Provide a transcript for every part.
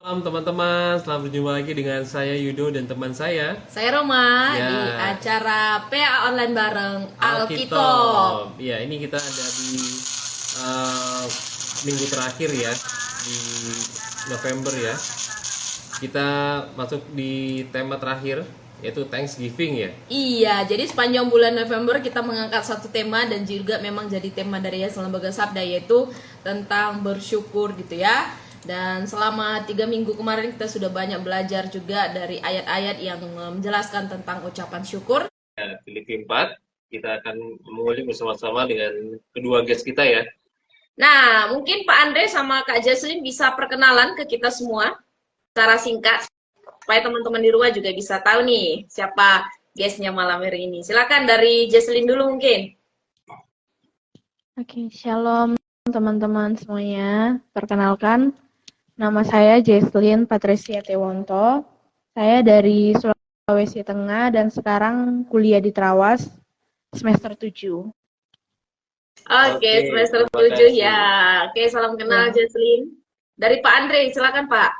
Malam teman-teman, selamat berjumpa lagi dengan saya Yudo dan teman saya Saya Roma ya, di acara PA Online bareng Alkitab. Alkitab. Ya, ini kita ada di eh, minggu terakhir ya di November ya. Kita masuk di tema terakhir yaitu Thanksgiving ya. Iya, jadi sepanjang bulan November kita mengangkat satu tema dan juga memang jadi tema dari Yayasan Lembaga Sabda, yaitu tentang bersyukur gitu ya. Dan selama 3 minggu kemarin kita sudah banyak belajar juga dari ayat-ayat yang menjelaskan tentang ucapan syukur. Ya, Filipi 4, kita akan mengulik bersama-sama dengan kedua guest kita ya. Nah, mungkin Pak Andre sama Kak Jaslyn bisa perkenalan ke kita semua secara singkat, supaya teman-teman di rumah juga bisa tahu nih siapa guestnya malam hari ini. Silakan dari Jaslyn dulu mungkin. Oke, shalom teman-teman semuanya. Perkenalkan, nama saya Jesslyn Patricia Tewonto. Saya dari Sulawesi Tengah dan sekarang kuliah di Trawas semester 7. Oke, semester 7 ya. Oke, salam kenal Jaslyn. Dari Pak Andre, silakan Pak.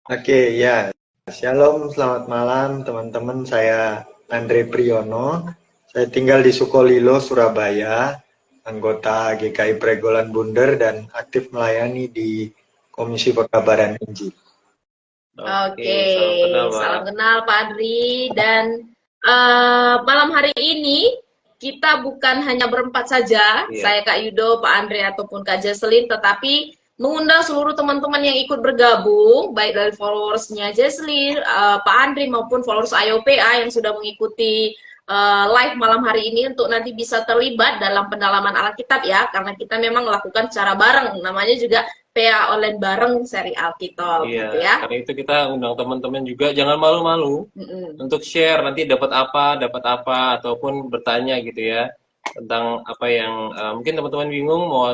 Oke, ya. Shalom, selamat malam teman-teman. Saya Andre Priyono. Saya tinggal di Sukolilo, Surabaya. Anggota GKI Pregolan Bunder dan aktif melayani di Komisi Pekabaran Injil. Oke, salam kenal Pak Adri. Dan malam hari ini kita bukan hanya berempat saja, saya Kak Yudo, Pak Andre ataupun Kak Jaslyn, tetapi mengundang seluruh teman-teman yang ikut bergabung, baik dari followersnya Jaslyn, Pak Andre maupun followers IOPA yang sudah mengikuti live malam hari ini untuk nanti bisa terlibat dalam pendalaman Alkitab ya, karena kita memang melakukan secara bareng, namanya juga PA online bareng seri Alkitab gitu ya. Karena itu kita undang teman-teman juga, jangan malu-malu untuk share nanti dapat apa ataupun bertanya gitu ya tentang apa yang mungkin teman-teman bingung mau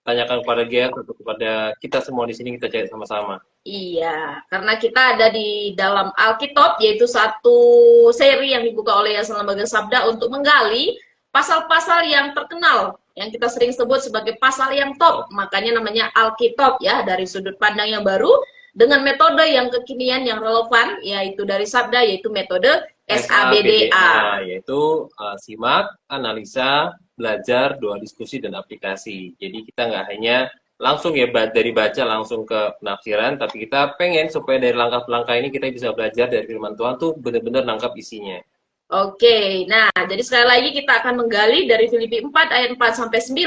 tanyakan kepada guest atau kepada kita semua di sini, kita cari sama-sama. Iya, karena kita ada di dalam Alkitab, yaitu satu seri yang dibuka oleh Yayasan Lembaga Sabda untuk menggali pasal-pasal yang terkenal, yang kita sering sebut sebagai pasal yang top. Makanya namanya Alkitab ya, dari sudut pandang yang baru, dengan metode yang kekinian yang relevan, yaitu dari Sabda, yaitu metode SABDA. Yaitu simak, analisa, belajar, doa, diskusi, dan aplikasi. Jadi kita nggak hanya langsung ya dari baca langsung ke penafsiran, tapi kita pengen supaya dari langkah-langkah ini kita bisa belajar dari firman Tuhan tuh benar-benar nangkap isinya. Oke, nah jadi sekali lagi kita akan menggali dari Filipi 4 ayat 4-9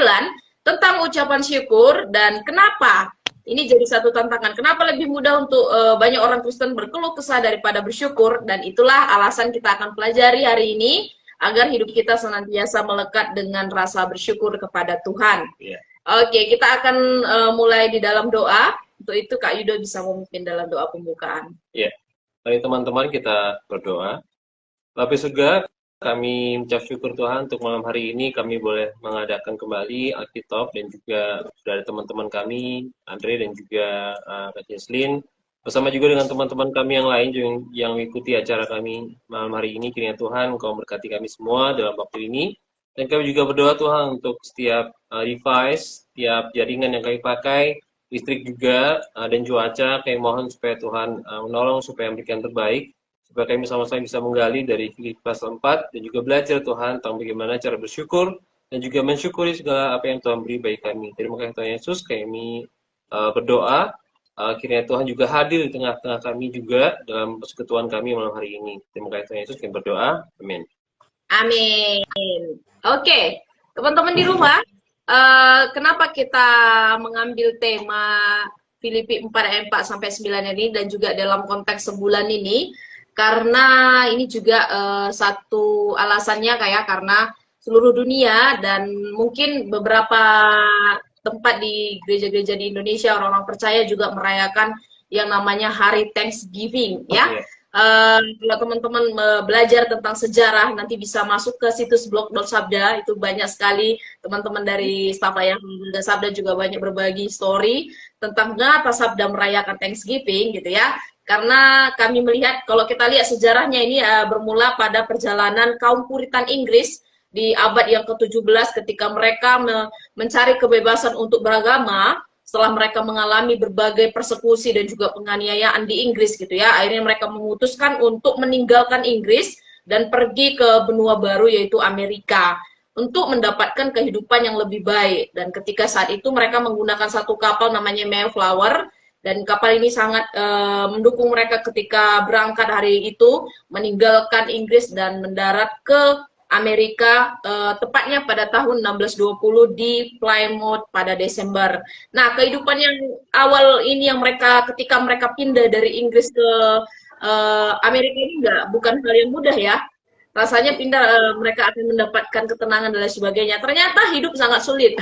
tentang ucapan syukur dan kenapa ini jadi satu tantangan. Kenapa lebih mudah untuk banyak orang Kristen berkeluh kesah daripada bersyukur, dan itulah alasan kita akan pelajari hari ini agar hidup kita senantiasa melekat dengan rasa bersyukur kepada Tuhan. Oke, kita akan mulai di dalam doa. Untuk itu Kak Yudo bisa memimpin dalam doa pembukaan. Ya, mari teman-teman kita berdoa. Bapa surga, kami mengucap syukur Tuhan untuk malam hari ini kami boleh mengadakan kembali Alkitab, dan juga sudah ada teman-teman kami, Andre dan juga Kak Jaslyn, bersama juga dengan teman-teman kami yang lain yang mengikuti acara kami malam hari ini. Kiranya Tuhan Engkau memberkati kami semua dalam waktu ini. Dan kami juga berdoa Tuhan untuk setiap device, setiap jaringan yang kami pakai, listrik juga, dan cuaca. Kami mohon supaya Tuhan menolong supaya memberikan terbaik, supaya kami sama-sama bisa menggali dari Filipi pasal 4 dan juga belajar Tuhan tentang bagaimana cara bersyukur dan juga mensyukuri segala apa yang Tuhan beri bagi kami. Terima kasih Tuhan Yesus, kami berdoa kiranya Tuhan juga hadir di tengah-tengah kami juga dalam persekutuan kami malam hari ini. Terima kasih Tuhan Yesus, kami berdoa. Amin. Amin. Oke, teman-teman di rumah, kenapa kita mengambil tema Filipi 4 ayat 4-9 ini dan juga dalam konteks sebulan ini? Karena ini juga satu alasannya karena seluruh dunia dan mungkin beberapa tempat di gereja-gereja di Indonesia orang-orang percaya juga merayakan yang namanya Hari Thanksgiving ya. Kalau teman-teman belajar tentang sejarah nanti bisa masuk ke situs blog.sabda, itu banyak sekali teman-teman dari staf layanan Sabda juga banyak berbagi story tentang mengapa Sabda merayakan Thanksgiving gitu ya. Karena kami melihat kalau kita lihat sejarahnya ini bermula pada perjalanan kaum Puritan Inggris di abad yang ke-17 ketika mereka mencari kebebasan untuk beragama. setelah mereka mengalami berbagai persekusi dan juga penganiayaan di Inggris gitu ya, akhirnya mereka memutuskan untuk meninggalkan Inggris dan pergi ke benua baru yaitu Amerika untuk mendapatkan kehidupan yang lebih baik. Dan ketika saat itu mereka menggunakan satu kapal namanya Mayflower, dan kapal ini sangat mendukung mereka ketika berangkat hari itu meninggalkan Inggris dan mendarat ke Amerika, tepatnya pada tahun 1620 di Plymouth pada Desember. Nah, kehidupan yang awal ini yang mereka ketika mereka pindah dari Inggris ke Amerika ini bukan hal yang mudah ya. Rasanya pindah mereka akan mendapatkan ketenangan dan lain sebagainya. Ternyata hidup sangat sulit.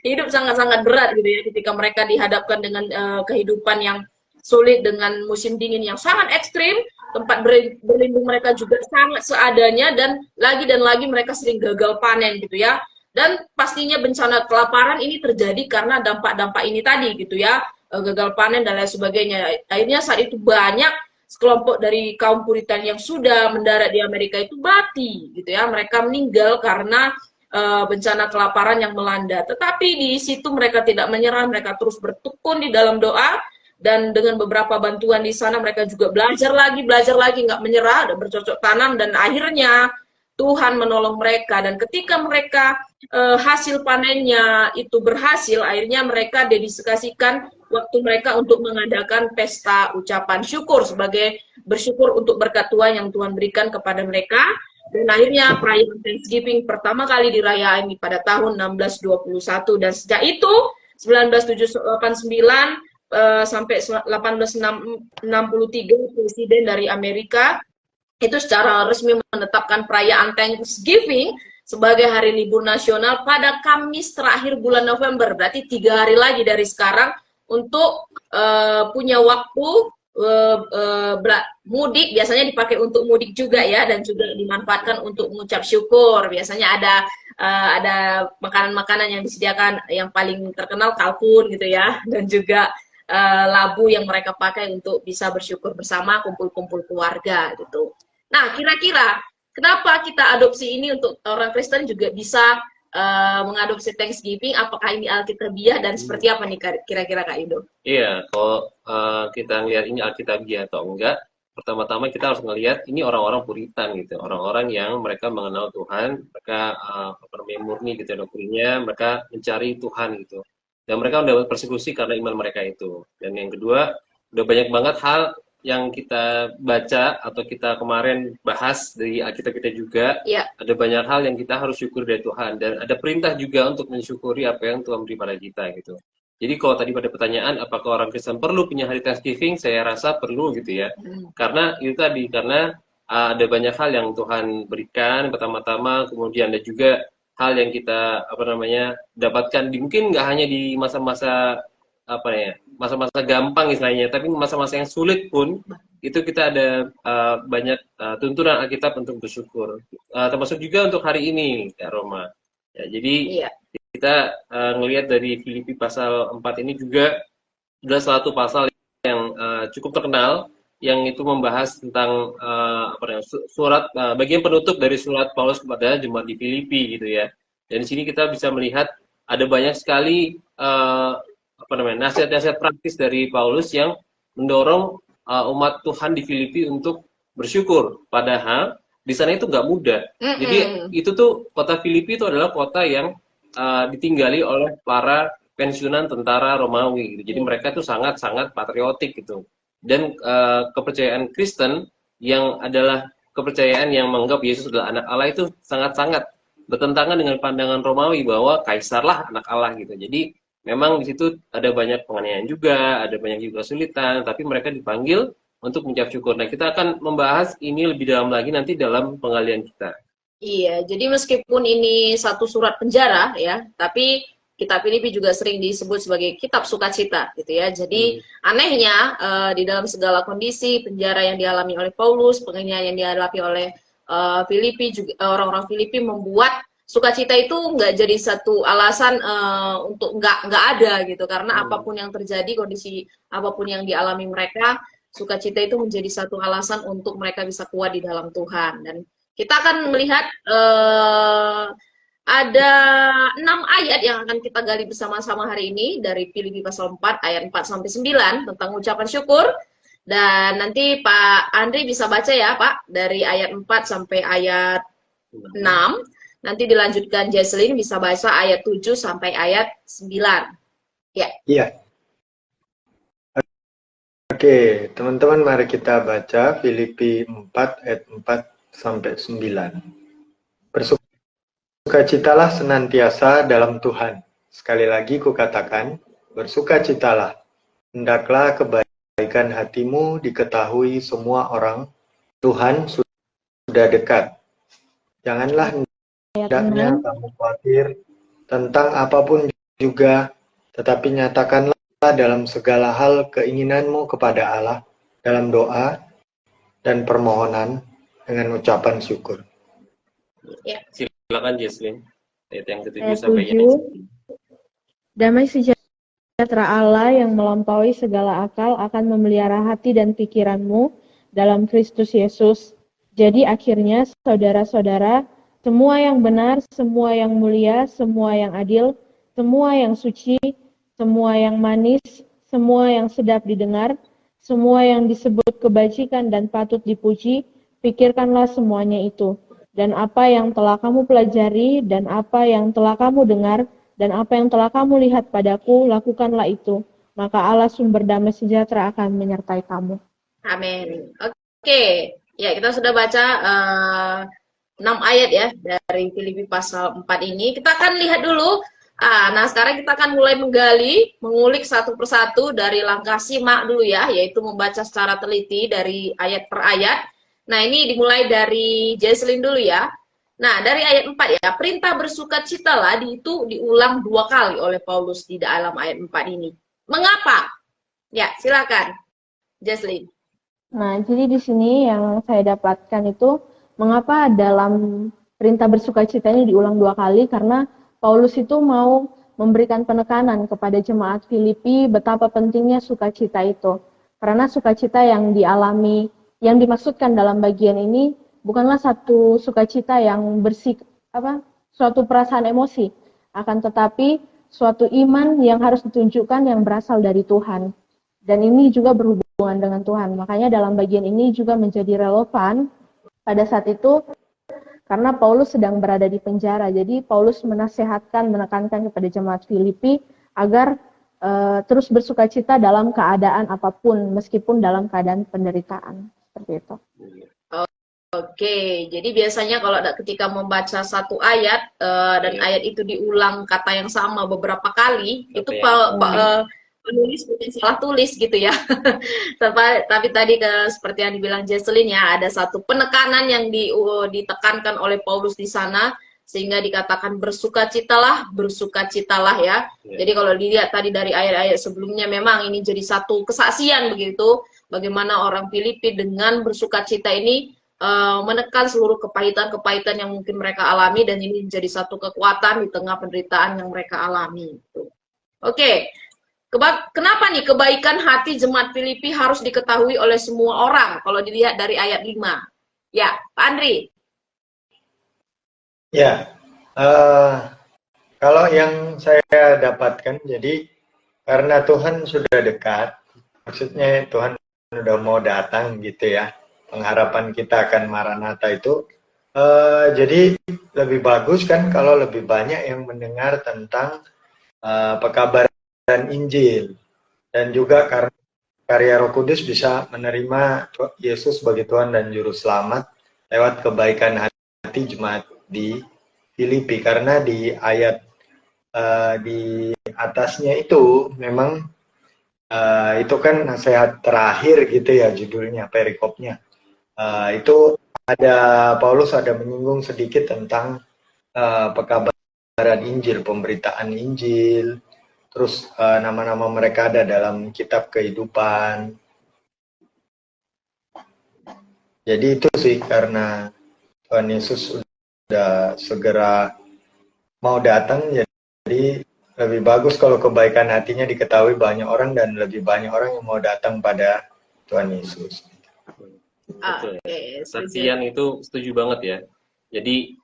Hidup sangat-sangat berat gitu ya ketika mereka dihadapkan dengan kehidupan yang sulit dengan musim dingin yang sangat ekstrim, tempat berlindung mereka juga sangat seadanya dan lagi mereka sering gagal panen gitu ya. Dan pastinya bencana kelaparan ini terjadi karena dampak-dampak ini tadi gitu ya, gagal panen dan lain sebagainya. Akhirnya saat itu banyak sekelompok dari kaum Puritan yang sudah mendarat di Amerika itu mati gitu ya, mereka meninggal karena bencana kelaparan yang melanda. Tetapi di situ mereka tidak menyerah, mereka terus bertekun di dalam doa, dan dengan beberapa bantuan di sana mereka juga belajar lagi nggak menyerah dan bercocok tanam, dan akhirnya Tuhan menolong mereka. Dan ketika mereka hasil panennya itu berhasil, akhirnya mereka dedikasikan waktu mereka untuk mengadakan pesta ucapan syukur sebagai bersyukur untuk berkat Tuhan yang Tuhan berikan kepada mereka. Dan akhirnya perayaan Thanksgiving pertama kali dirayain pada tahun 1621, dan sejak itu 1989 sampai 1863 presiden dari Amerika itu secara resmi menetapkan perayaan Thanksgiving sebagai hari libur nasional pada Kamis terakhir bulan November. Berarti 3 hari lagi dari sekarang untuk punya waktu mudik. Biasanya dipakai untuk mudik juga ya, dan juga dimanfaatkan untuk mengucap syukur. Biasanya ada makanan-makanan yang disediakan, yang paling terkenal kalkun gitu ya, dan juga labu yang mereka pakai untuk bisa bersyukur bersama, kumpul-kumpul keluarga gitu. Nah, kira-kira kenapa kita adopsi ini untuk orang Kristen juga bisa mengadopsi Thanksgiving? Apakah ini Alkitabiah dan seperti apa nih kira-kira Kak Indo? Iya, kalau kita ngelihat ini Alkitabiah atau enggak, pertama-tama kita harus ngelihat ini orang-orang Puritan gitu, orang-orang yang mereka mengenal Tuhan, mereka murni gitu doktrinya, mereka mencari Tuhan gitu, dan mereka mendapat persekusi karena iman mereka itu. Dan yang kedua, udah banyak banget hal yang kita baca atau kita kemarin bahas dari Alkitab kita juga, ada banyak hal yang kita harus syukur dari Tuhan, dan ada perintah juga untuk mensyukuri apa yang Tuhan beri pada kita gitu. Jadi kalau tadi pada pertanyaan apakah orang Kristen perlu punya hari Thanksgiving, saya rasa perlu gitu ya, karena itu tadi, karena ada banyak hal yang Tuhan berikan pertama-tama, kemudian ada juga hal yang kita dapatkan mungkin nggak hanya di masa-masa masa-masa gampang istilahnya, tapi masa-masa yang sulit pun itu kita ada banyak tuntunan Alkitab untuk bersyukur, termasuk juga untuk hari ini Kak Roma ya. Jadi kita ngelihat dari Filipi pasal 4 ini juga adalah satu pasal yang cukup terkenal, yang itu membahas tentang surat bagian penutup dari surat Paulus kepada jemaat di Filipi gitu ya. Dan di sini kita bisa melihat ada banyak sekali nasihat-nasihat praktis dari Paulus yang mendorong umat Tuhan di Filipi untuk bersyukur. Padahal di sana itu nggak mudah. Jadi itu tuh kota Filipi itu adalah kota yang ditinggali oleh para pensiunan tentara Romawi gitu. Jadi mereka tuh sangat-sangat patriotik gitu. Dan kepercayaan Kristen yang adalah kepercayaan yang menganggap Yesus adalah anak Allah itu sangat-sangat bertentangan dengan pandangan Romawi bahwa kaisarlah anak Allah gitu. Jadi memang di situ ada banyak penganiayaan juga, ada banyak juga kesulitan, tapi mereka dipanggil untuk mengucap syukur. Nah, kita akan membahas ini lebih dalam lagi nanti dalam penggalian kita. Iya, jadi meskipun ini satu surat penjara ya, tapi kitab Filipi juga sering disebut sebagai kitab sukacita gitu ya. Jadi anehnya di dalam segala kondisi penjara yang dialami oleh Paulus, penganiayaan yang dihadapi oleh Filipi juga, orang-orang Filipi membuat sukacita itu nggak jadi satu alasan untuk nggak ada gitu, karena apapun yang terjadi, kondisi apapun yang dialami mereka, sukacita itu menjadi satu alasan untuk mereka bisa kuat di dalam Tuhan. Dan kita akan melihat ada 6 ayat yang akan kita gali bersama-sama hari ini dari Filipi pasal 4 ayat 4 sampai 9 tentang ucapan syukur. Dan nanti Pak Andri bisa baca ya Pak, dari ayat 4 sampai ayat 6. Nanti dilanjutkan Jesslyn bisa baca ayat 7 sampai ayat 9. Ya. Iya. Oke, teman-teman mari kita baca Filipi 4 ayat 4 sampai 9. Bersukacitalah senantiasa dalam Tuhan. Sekali lagi kukatakan, bersukacitalah. Hendaklah kebaikan hatimu diketahui semua orang. Tuhan sudah dekat. Janganlah hendaknya kamu khawatir tentang apapun juga, tetapi nyatakanlah dalam segala hal keinginanmu kepada Allah dalam doa dan permohonan dengan ucapan syukur. Ya. Silakan Jesslyn. Ayat yang ke-7 Ayat sampai 7. Damai sejahtera Allah yang melampaui segala akal akan memelihara hati dan pikiranmu dalam Kristus Yesus. Jadi akhirnya saudara-saudara, semua yang benar, semua yang mulia, semua yang adil, semua yang suci, semua yang manis, semua yang sedap didengar, semua yang disebut kebajikan dan patut dipuji, pikirkanlah semuanya itu. Dan apa yang telah kamu pelajari, dan apa yang telah kamu dengar, dan apa yang telah kamu lihat padaku, lakukanlah itu. Maka Allah sumber damai sejahtera akan menyertai kamu. Amin. Oke. Ya, kita sudah baca 6 ayat ya dari Filipi pasal 4 ini. Kita akan lihat dulu. Nah, sekarang kita akan mulai menggali, mengulik satu persatu dari langkah simak dulu ya, yaitu membaca secara teliti dari ayat per ayat. Nah, ini dimulai dari Jesslyn dulu ya. Nah, dari ayat 4 ya, perintah bersukacitalah itu diulang 2 kali oleh Paulus di dalam ayat 4 ini. Mengapa? Ya, silakan Jesslyn. Nah, jadi di sini yang saya dapatkan itu, mengapa dalam perintah bersukacita ini diulang 2 kali, karena Paulus itu mau memberikan penekanan kepada jemaat Filipi betapa pentingnya sukacita itu. Karena sukacita yang dialami, yang dimaksudkan dalam bagian ini bukanlah satu sukacita yang suatu perasaan emosi, akan tetapi suatu iman yang harus ditunjukkan yang berasal dari Tuhan. Dan ini juga berhubungan dengan Tuhan. Makanya dalam bagian ini juga menjadi relevan pada saat itu, karena Paulus sedang berada di penjara. Jadi Paulus menasehatkan, menekankan kepada jemaat Filipi agar terus bersukacita dalam keadaan apapun, meskipun dalam keadaan penderitaan. Seperti itu. Oke, jadi biasanya kalau ketika membaca satu ayat dan ayat itu diulang kata yang sama beberapa kali, itu penulis bukan salah tulis gitu ya. Tapi tadi seperti yang dibilang Jesslyn ya, ada satu penekanan yang ditekankan oleh Paulus di sana, sehingga dikatakan bersukacitalah ya. Jadi kalau dilihat tadi dari ayat-ayat sebelumnya, memang ini jadi satu kesaksian begitu, bagaimana orang Filipi dengan bersukacita ini menekan seluruh kepahitan-kepahitan yang mungkin mereka alami, dan ini menjadi satu kekuatan di tengah penderitaan yang mereka alami. Oke. Kenapa nih kebaikan hati jemaat Filipi harus diketahui oleh semua orang kalau dilihat dari ayat 5? Ya, Pak Andri. Ya, kalau yang saya dapatkan, jadi karena Tuhan sudah dekat, maksudnya Tuhan sudah mau datang gitu ya, pengharapan kita akan Maranatha itu, jadi lebih bagus kan kalau lebih banyak yang mendengar tentang pekabaran Injil, dan juga karena karya Roh Kudus bisa menerima Yesus sebagai Tuhan dan Juru Selamat lewat kebaikan hati jemaat di Filipi. Karena di ayat di atasnya itu memang itu kan nasihat terakhir gitu ya judulnya, perikopnya. Itu ada Paulus ada menyinggung sedikit tentang pekabaran Injil, pemberitaan Injil. Terus nama-nama mereka ada dalam kitab kehidupan. Jadi itu sih, karena Tuhan Yesus sudah segera mau datang, jadi lebih bagus kalau kebaikan hatinya diketahui banyak orang, dan lebih banyak orang yang mau datang pada Tuhan Yesus. Betul. Saksian itu setuju banget ya. Jadi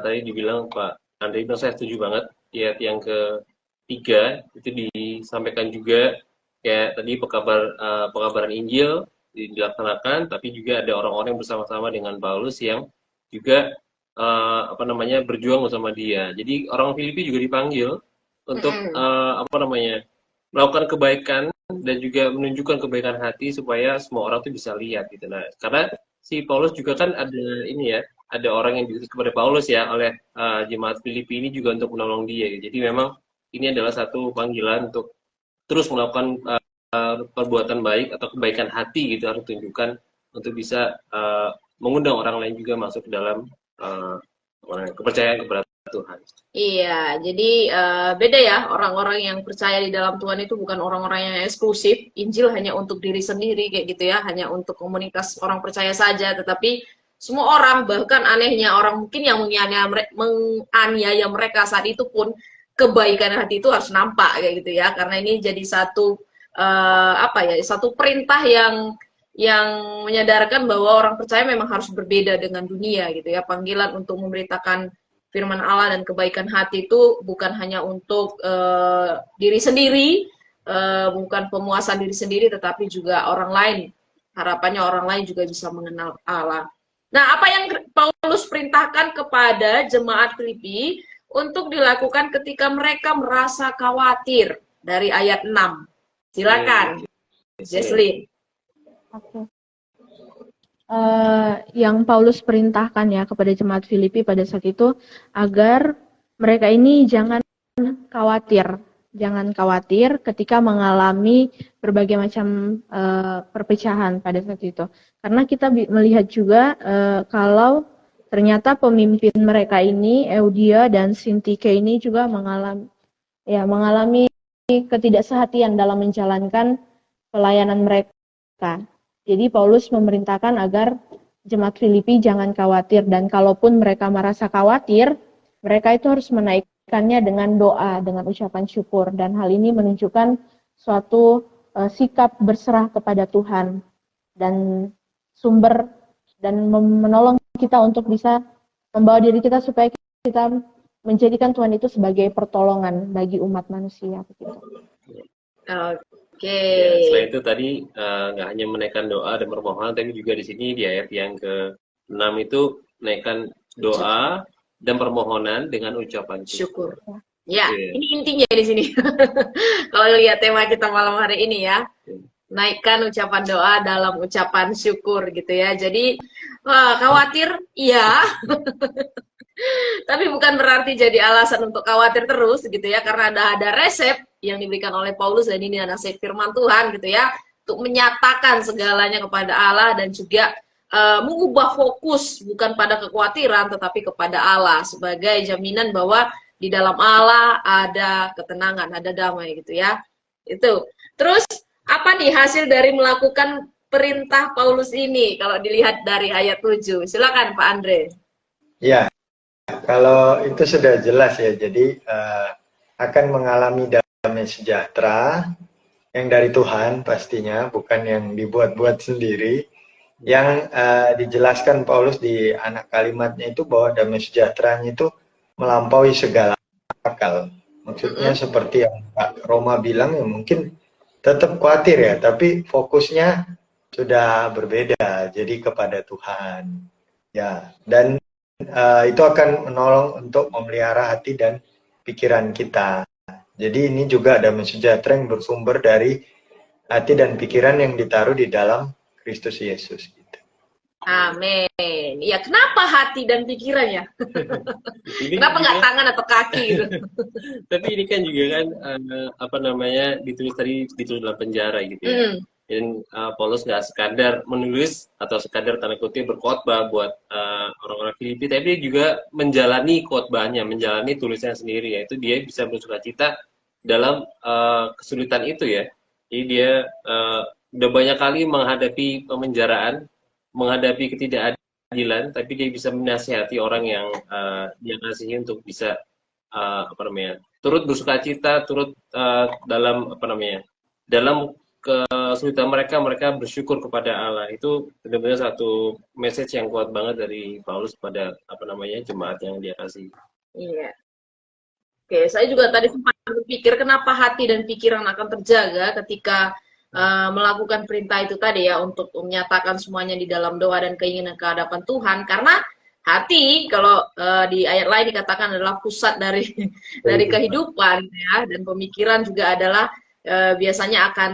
tadi dibilang Pak Andre bilang, saya setuju banget. Di ayat yang ketiga itu disampaikan juga kayak tadi pekabaran Injil dilaksanakan, tapi juga ada orang-orang yang bersama-sama dengan Paulus yang juga berjuang bersama dia. Jadi orang Filipi juga dipanggil untuk melakukan kebaikan dan juga menunjukkan kebaikan hati supaya semua orang tuh bisa lihat gitu. Nah, karena si Paulus juga kan ada orang yang diutus kepada Paulus ya oleh jemaat Filipi ini juga untuk menolong dia. Jadi memang ini adalah satu panggilan untuk terus melakukan perbuatan baik atau kebaikan hati gitu, harus tunjukkan untuk bisa mengundang orang lain juga masuk ke dalam kepercayaan kepada Tuhan. Iya, jadi beda ya, orang-orang yang percaya di dalam Tuhan itu bukan orang-orang yang eksklusif. Injil hanya untuk diri sendiri kayak gitu ya, hanya untuk komunitas orang percaya saja, tetapi semua orang, bahkan anehnya orang mungkin yang menganiaya mereka saat itu pun kebaikan hati itu harus nampak kayak gitu ya, karena ini jadi satu satu perintah yang menyadarkan bahwa orang percaya memang harus berbeda dengan dunia gitu ya. Panggilan untuk memberitakan firman Allah dan kebaikan hati itu bukan hanya untuk diri sendiri, bukan pemuasan diri sendiri, tetapi juga orang lain. Harapannya orang lain juga bisa mengenal Allah. Nah, apa yang Paulus perintahkan kepada jemaat Filipi untuk dilakukan ketika mereka merasa khawatir dari ayat 6? Silakan, Jesslyn. Oke. Yang Paulus perintahkan ya kepada jemaat Filipi pada saat itu agar mereka ini jangan khawatir ketika mengalami berbagai macam perpecahan pada saat itu. Karena kita melihat juga kalau ternyata pemimpin mereka ini, Eudia dan Sintike ini juga mengalami ketidaksehatian dalam menjalankan pelayanan mereka. Jadi Paulus memerintahkan agar jemaat Filipi jangan khawatir, dan kalaupun mereka merasa khawatir, mereka itu harus menaikkannya dengan doa, dengan ucapan syukur, dan hal ini menunjukkan suatu sikap berserah kepada Tuhan dan sumber dan menolong kita untuk bisa membawa diri kita supaya kita menjadikan Tuhan itu sebagai pertolongan bagi umat manusia begitu. Oke. Ya, selain itu tadi nggak hanya menaikkan doa dan permohonan, tapi juga di sini di ayat yang ke-6 itu menaikkan doa dan permohonan dengan ucapan syukur. Ya, ini intinya di sini. Kalau lihat tema kita malam hari ini ya, naikkan ucapan doa dalam ucapan syukur gitu ya. Jadi khawatir, iya. Tapi bukan berarti jadi alasan untuk khawatir terus gitu ya, karena ada resep yang diberikan oleh Paulus, dan ini ada resep firman Tuhan gitu ya, untuk menyatakan segalanya kepada Allah dan juga mengubah fokus bukan pada kekhawatiran tetapi kepada Allah sebagai jaminan bahwa di dalam Allah ada ketenangan, ada damai gitu ya. Itu. Terus apa nih hasil dari melakukan perintah Paulus ini kalau dilihat dari ayat 7? Silakan Pak Andre. Ya. Kalau itu sudah jelas ya, jadi akan mengalami damai sejahtera yang dari Tuhan pastinya, bukan yang dibuat-buat sendiri. Yang dijelaskan Paulus di anak kalimatnya itu bahwa damai sejahteranya itu melampaui segala akal. Maksudnya seperti yang Pak Roma bilang, ya mungkin tetap khawatir ya, tapi fokusnya sudah berbeda, jadi kepada Tuhan. Ya, dan itu akan menolong untuk memelihara hati dan pikiran kita. Jadi ini juga damai sejahtera yang bersumber dari hati dan pikiran yang ditaruh di dalam Kristus Yesus. Gitu. Amin. Ya, kenapa hati dan pikirannya? Kenapa nggak tangan atau kaki gitu? Tapi ini kan juga kan ditulis dalam penjara gitu ya. Dan Paulus nggak sekadar menulis atau sekadar tanda kutip berkhotbah buat orang-orang Filipi, tapi juga menjalani khotbahnya, menjalani tulisannya sendiri, yaitu dia bisa bersukacita dalam kesulitan itu ya. Jadi dia udah banyak kali menghadapi pemenjaraan, menghadapi ketidakadilan, tapi dia bisa menasihati orang yang dia kasihi untuk bisa turut bersukacita, turut dalam kesulitan mereka bersyukur kepada Allah. Itu benar-benar satu message yang kuat banget dari Paulus pada jemaat yang dia kasih. Iya. Oke, saya juga tadi sempat berpikir kenapa hati dan pikiran akan terjaga ketika melakukan perintah itu tadi ya untuk menyatakan semuanya di dalam doa dan keinginan ke hadapan Tuhan. Karena hati kalau di ayat lain dikatakan adalah pusat dari dari kehidupan ya, dan pemikiran juga adalah biasanya akan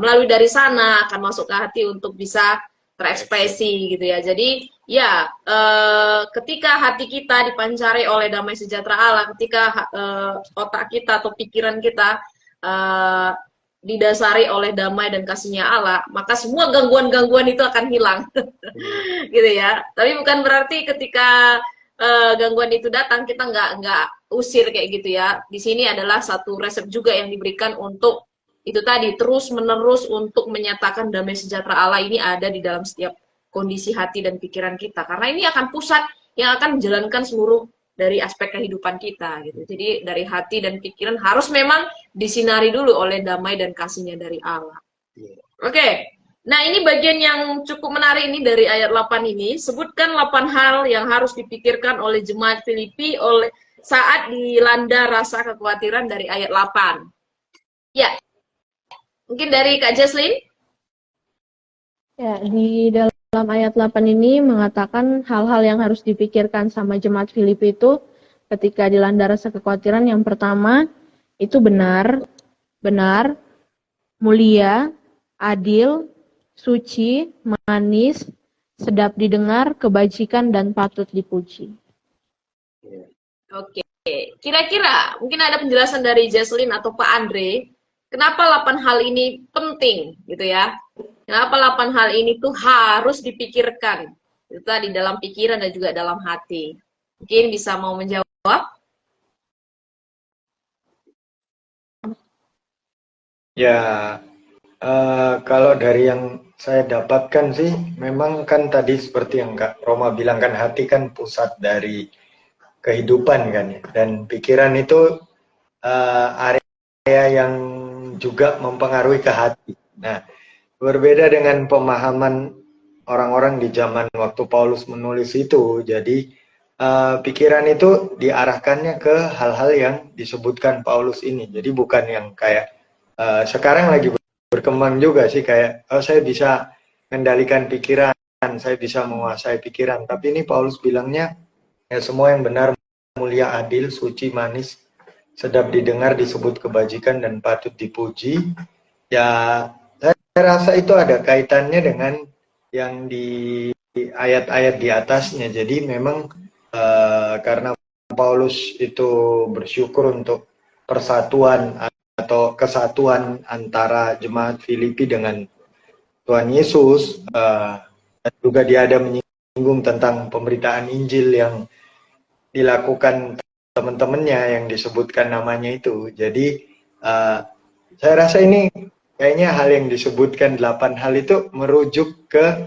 melalui dari sana akan masuk ke hati untuk bisa terekspresi gitu ya. Jadi ya ketika hati kita dipancari oleh damai sejahtera Allah, ketika otak kita atau pikiran kita didasari oleh damai dan kasihnya Allah, maka semua gangguan-gangguan itu akan hilang. Gitu ya. Tapi bukan berarti ketika gangguan itu datang kita nggak usir kayak gitu ya. Di sini adalah satu resep juga yang diberikan untuk itu tadi terus-menerus untuk menyatakan damai sejahtera Allah ini ada di dalam setiap kondisi hati dan pikiran kita. Karena ini akan pusat yang akan menjalankan seluruh dari aspek kehidupan kita gitu. Jadi dari hati dan pikiran harus memang disinari dulu oleh damai dan kasihnya dari Allah. Oke. Nah, ini bagian yang cukup menarik ini dari ayat 8 ini. Sebutkan 8 hal yang harus dipikirkan oleh jemaat Filipi oleh saat dilanda rasa kekhawatiran dari ayat 8. Ya. Mungkin dari Kak Jesslyn? Ya, di dalam ayat 8 ini mengatakan hal-hal yang harus dipikirkan sama jemaat Filipi itu ketika dilanda rasa kekhawatiran. Yang pertama, itu benar, mulia, adil, suci, manis, sedap didengar, kebajikan, dan patut dipuji. Oke. Kira-kira mungkin ada penjelasan dari Jesslyn atau Pak Andre, kenapa 8 hal ini penting gitu ya? Kenapa 8 hal ini tuh harus dipikirkan? Itu tadi dalam pikiran dan juga dalam hati. Mungkin bisa mau menjawab? Ya, kalau dari yang saya dapatkan sih, memang kan tadi seperti yang Kak Roma bilang kan, hati kan pusat dari kehidupan kan ya, dan pikiran itu area yang juga mempengaruhi ke hati. Nah, berbeda dengan pemahaman orang-orang di zaman waktu Paulus menulis itu, jadi pikiran itu diarahkannya ke hal-hal yang disebutkan Paulus ini. Jadi bukan yang kayak sekarang lagi berkembang juga sih, kayak saya bisa mengendalikan pikiran, saya bisa menguasai pikiran. Tapi ini Paulus bilangnya ya semua yang benar, mulia, adil, suci, manis, sedap didengar, disebut kebajikan dan patut dipuji. Ya, saya rasa itu ada kaitannya dengan yang di ayat-ayat di atasnya. Jadi memang karena Paulus itu bersyukur untuk persatuan atau kesatuan antara jemaat Filipi dengan Tuhan Yesus, dan juga dia ada menyinggung tentang pemberitaan Injil yang dilakukan teman-temannya yang disebutkan namanya itu. Jadi saya rasa ini kayaknya hal yang disebutkan 8 hal itu merujuk ke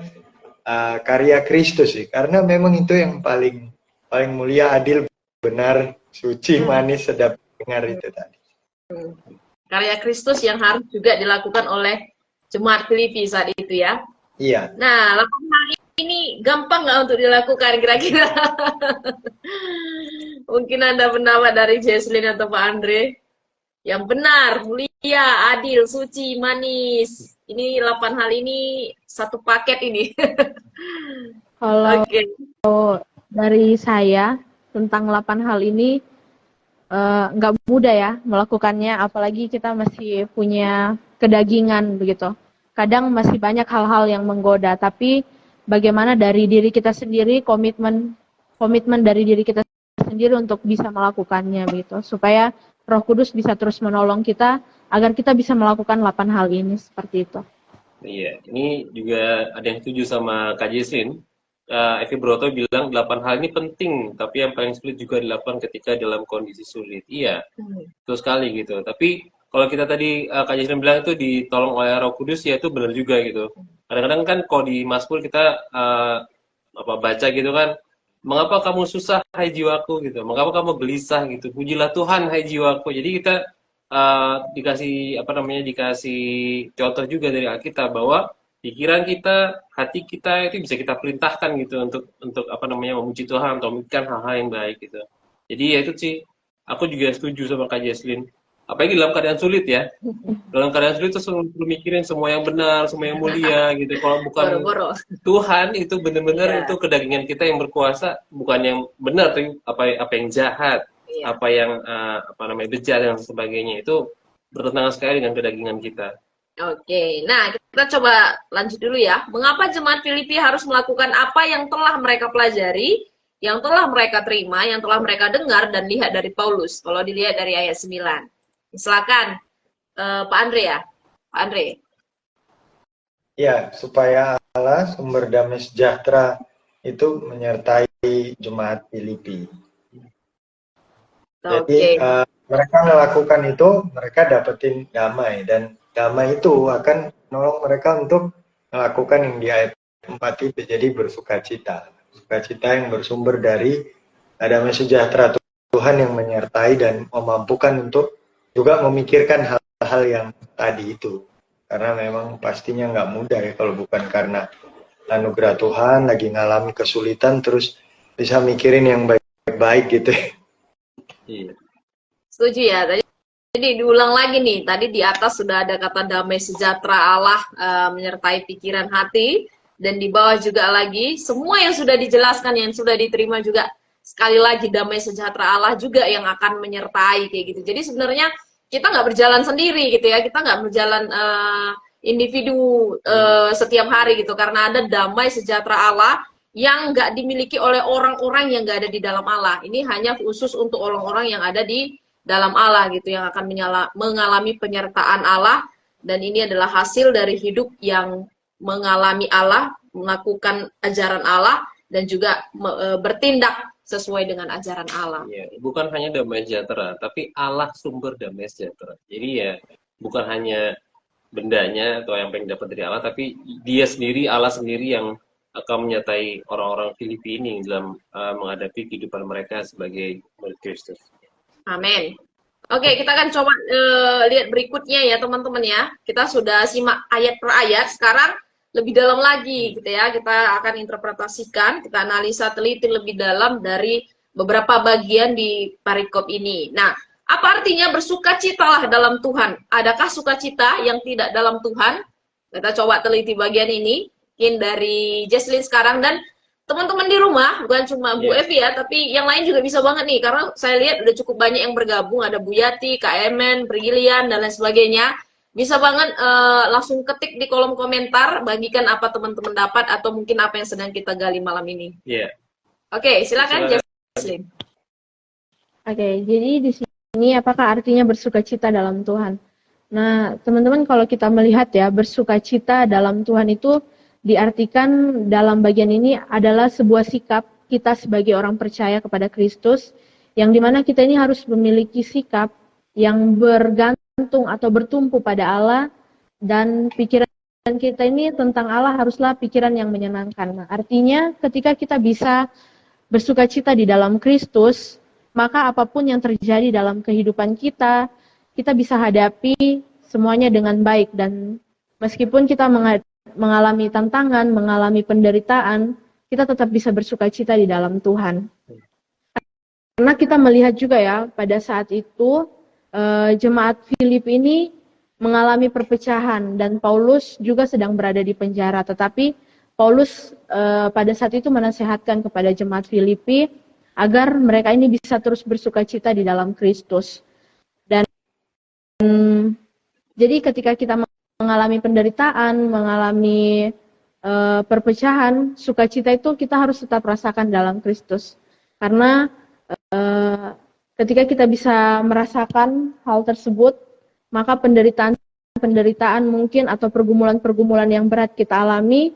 karya Kristus sih, karena memang itu yang paling mulia, adil, benar, suci, manis, sedap dengar itu tadi. Karya Kristus yang harus juga dilakukan oleh jemaat Filipi saat itu ya. Iya. Nah, 8 hal ini gampang nggak untuk dilakukan kira-kira? Mungkin ada pendapat dari Jesslyn atau Pak Andre? Yang benar, mulia, adil, suci, manis. Ini 8 hal ini satu paket ini. Kalau Oke. dari saya tentang 8 hal ini nggak mudah ya melakukannya, apalagi kita masih punya kedagingan begitu. Kadang masih banyak hal-hal yang menggoda, tapi bagaimana dari diri kita sendiri, komitmen dari diri kita sendiri untuk bisa melakukannya begitu, supaya Roh Kudus bisa terus menolong kita agar kita bisa melakukan 8 hal ini seperti itu. Iya, ini juga ada yang setuju sama Kak Jesslyn. Evi Broto bilang 8 hal ini penting, tapi yang paling sulit juga dilakukan ketika dalam kondisi sulit. Iya, betul sekali gitu. Tapi kalau kita tadi Kak Jesslyn bilang itu ditolong oleh Roh Kudus, ya itu benar juga gitu. Kadang-kadang kan kalau di Mazmur kita baca gitu kan, mengapa kamu susah hai jiwaku gitu, mengapa kamu gelisah gitu, pujilah Tuhan hai jiwaku. Jadi kita dikasih dikasih contoh juga dari Alkitab bahwa pikiran kita, hati kita itu bisa kita perintahkan gitu untuk memuji Tuhan atau memikirkan hal-hal yang baik gitu. Jadi ya itu sih Aku juga setuju sama Kak Jesslyn. Apalagi dalam keadaan sulit ya. Dalam keadaan sulit tuh selalu mikirin semua yang benar, semua yang mulia gitu. Kalau bukan Boro-boro. Tuhan itu benar-benar Iya. itu kedagingan kita yang berkuasa, bukan yang benar, tapi apa yang jahat, Iya. apa yang apa namanya bejat dan sebagainya itu bertentangan sekali dengan kedagingan kita. Oke, nah kita coba lanjut dulu ya. Mengapa jemaat Filipi harus melakukan apa yang telah mereka pelajari, yang telah mereka terima, yang telah mereka dengar dan lihat dari Paulus? Kalau dilihat dari ayat 9. Silakan, Pak Andre ya. Pak Andre. Ya, supaya Allah sumber damai sejahtera itu menyertai jemaat Filipi. Jadi Oke. mereka melakukan itu, mereka dapetin damai, dan damai itu akan menolong mereka untuk melakukan yang di ayat 4 itu, jadi bersukacita. Sukacita yang bersumber dari damai sejahtera Tuhan yang menyertai dan memampukan untuk juga memikirkan hal-hal yang tadi itu. Karena memang pastinya nggak mudah ya kalau bukan karena anugerah Tuhan, lagi ngalami kesulitan, terus bisa mikirin yang baik-baik gitu. Iya. Setuju ya. Jadi diulang lagi nih. Tadi di atas sudah ada kata damai sejahtera Allah menyertai pikiran hati, dan di bawah juga lagi semua yang sudah dijelaskan, yang sudah diterima juga sekali lagi damai sejahtera Allah juga yang akan menyertai kayak gitu. Jadi sebenarnya kita nggak berjalan sendiri gitu ya. Kita nggak berjalan individu setiap hari gitu, karena ada damai sejahtera Allah yang nggak dimiliki oleh orang-orang yang nggak ada di dalam Allah. Ini hanya khusus untuk orang-orang yang ada di dalam Allah gitu, yang akan mengalami penyertaan Allah, dan ini adalah hasil dari hidup yang mengalami Allah, melakukan ajaran Allah, dan juga bertindak sesuai dengan ajaran Allah. Ya, bukan hanya damai sejahtera, tapi Allah sumber damai sejahtera. Jadi ya bukan hanya bendanya atau yang pengen dapat dari Allah, tapi dia sendiri, Allah sendiri yang akan menyertai orang-orang Filipi ini dalam menghadapi kehidupan mereka sebagai murid Kristus. Amin. Oke, kita akan coba lihat berikutnya ya teman-teman ya. Kita sudah simak ayat per ayat, sekarang lebih dalam lagi gitu ya. Kita akan interpretasikan, kita analisa teliti lebih dalam dari beberapa bagian di parikop ini. Nah, apa artinya bersukacitalah dalam Tuhan? Adakah sukacita yang tidak dalam Tuhan? Kita coba teliti bagian ini. Mungkin dari Jesslyn sekarang, dan teman-teman di rumah, bukan cuma Bu Evi ya, tapi yang lain juga bisa banget nih, karena saya lihat udah cukup banyak yang bergabung, ada Bu Yati, Kak Emen, Brigilian, dan lain sebagainya. Bisa banget langsung ketik di kolom komentar, bagikan apa teman-teman dapat, atau mungkin apa yang sedang kita gali malam ini. Iya. Oke, silakan Jesslyn. Oke, jadi di sini apakah artinya bersukacita dalam Tuhan? Nah, teman-teman kalau kita melihat ya, bersukacita dalam Tuhan itu diartikan dalam bagian ini adalah sebuah sikap kita sebagai orang percaya kepada Kristus, yang dimana kita ini harus memiliki sikap yang bergantung atau bertumpu pada Allah, dan pikiran kita ini tentang Allah haruslah pikiran yang menyenangkan. Nah, artinya ketika kita bisa bersukacita di dalam Kristus, maka apapun yang terjadi dalam kehidupan kita, kita bisa hadapi semuanya dengan baik, dan meskipun kita mengalami tantangan, mengalami penderitaan, kita tetap bisa bersukacita di dalam Tuhan. Karena kita melihat juga ya, pada saat itu jemaat Filipi ini mengalami perpecahan, dan Paulus juga sedang berada di penjara. Tetapi Paulus pada saat itu menasehatkan kepada jemaat Filipi agar mereka ini bisa terus bersukacita di dalam Kristus. Dan jadi ketika kita mengalami penderitaan, mengalami perpecahan, sukacita itu kita harus tetap rasakan dalam Kristus. Karena ketika kita bisa merasakan hal tersebut, maka penderitaan mungkin atau pergumulan-pergumulan yang berat kita alami,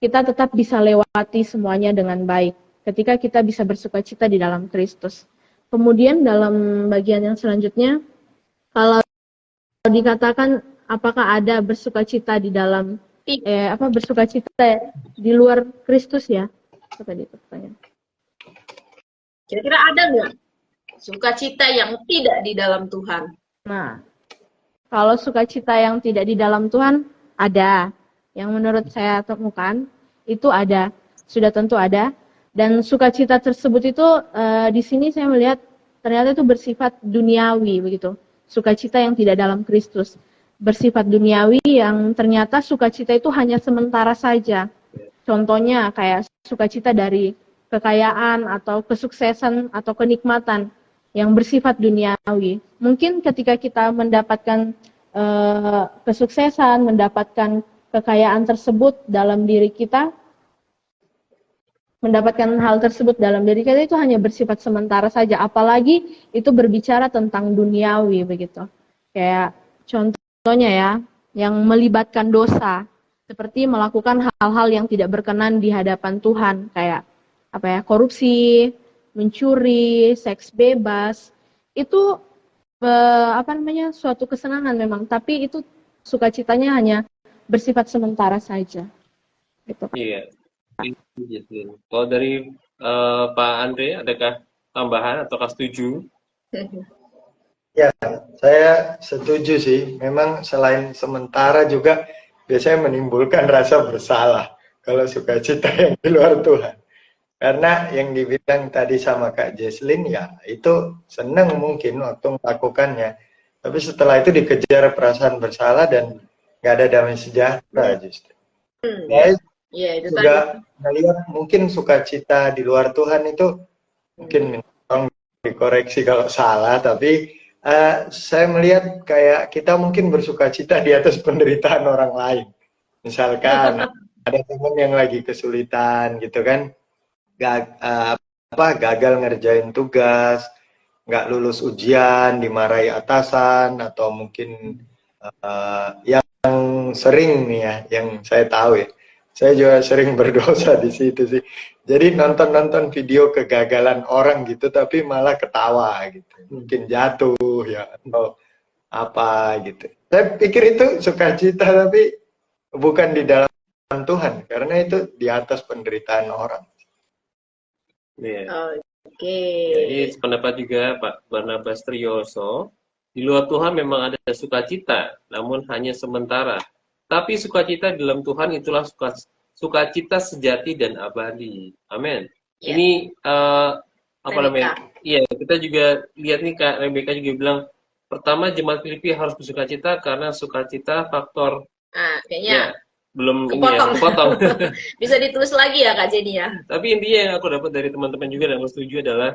kita tetap bisa lewati semuanya dengan baik. Ketika kita bisa bersukacita di dalam Kristus. Kemudian dalam bagian yang selanjutnya, kalau dikatakan apakah ada bersukacita di dalam bersukacita di luar Kristus ya? Apa tadi pertanyaan? Kira-kira ada nggak sukacita yang tidak di dalam Tuhan? Nah, kalau sukacita yang tidak di dalam Tuhan ada. Yang menurut saya temukan itu ada, sudah tentu ada. Dan sukacita tersebut itu di sini saya melihat ternyata itu bersifat duniawi begitu. Sukacita yang tidak dalam Kristus. Bersifat duniawi yang ternyata sukacita itu hanya sementara saja. Contohnya kayak sukacita dari kekayaan atau kesuksesan atau kenikmatan yang bersifat duniawi. Mungkin ketika kita mendapatkan kesuksesan, mendapatkan kekayaan tersebut dalam diri kita, mendapatkan hal tersebut dalam diri kita itu hanya bersifat sementara saja. Apalagi itu berbicara tentang duniawi begitu. Kayak contohnya ya, yang melibatkan dosa, seperti melakukan hal-hal yang tidak berkenan di hadapan Tuhan, kayak apa ya, korupsi, mencuri, seks bebas, itu suatu kesenangan memang, tapi itu sukacitanya hanya bersifat sementara saja. Gitu. Iya. Kalau dari Pak Andre, adakah tambahan ataukah setuju? Ya, saya setuju sih. Memang selain sementara juga biasanya menimbulkan rasa bersalah kalau sukacita yang di luar Tuhan. Karena yang dibilang tadi sama Kak Jesslyn, ya itu senang mungkin waktu melakukannya. Tapi setelah itu dikejar perasaan bersalah dan nggak ada damai sejahtera justru. Saya itu juga melihat mungkin sukacita di luar Tuhan itu, mungkin tolong dikoreksi kalau salah, tapi saya melihat kayak kita mungkin bersukacita di atas penderitaan orang lain. Misalkan ada teman yang lagi kesulitan gitu kan, gagal ngerjain tugas, nggak lulus ujian, dimarahi atasan, atau mungkin yang sering nih ya, yang saya tahu ya, saya juga sering berdosa di situ sih. Jadi nonton video kegagalan orang gitu, tapi malah ketawa gitu, mungkin jatuh ya atau apa gitu. Saya pikir itu sukacita, tapi bukan di dalam Tuhan, karena itu di atas penderitaan orang. Yeah. Jadi sependapat juga Pak Barnabas Trioso, di luar Tuhan memang ada sukacita, namun hanya sementara. Tapi sukacita dalam Tuhan itulah sukacita sejati dan abadi. Amin. Yeah. Ini apa namanya? Iya, kita juga lihat nih Kak Rebecca juga bilang, pertama jemaat Filipi harus bersukacita karena sukacita faktor. Kayaknya. Ya, belum kepotong. Bisa ditulis lagi ya Kak Jenny ya. Tapi intinya yang aku dapat dari teman-teman juga dan aku setuju adalah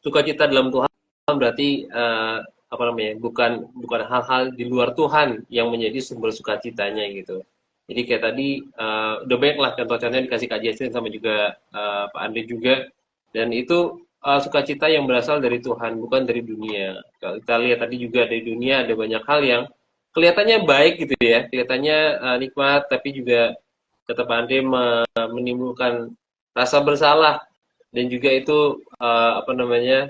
sukacita dalam Tuhan berarti apa namanya, bukan hal-hal di luar Tuhan yang menjadi sumber sukacitanya gitu. Jadi kayak tadi udah banyak lah contoh-contohnya dikasih Kak Jesslyn sama juga Pak Andre juga, dan itu sukacita yang berasal dari Tuhan, bukan dari dunia. Kalau kita lihat tadi juga dari dunia ada banyak hal yang kelihatannya baik gitu ya, kelihatannya nikmat, tapi juga kata Pak Andre menimbulkan rasa bersalah, dan juga itu apa namanya,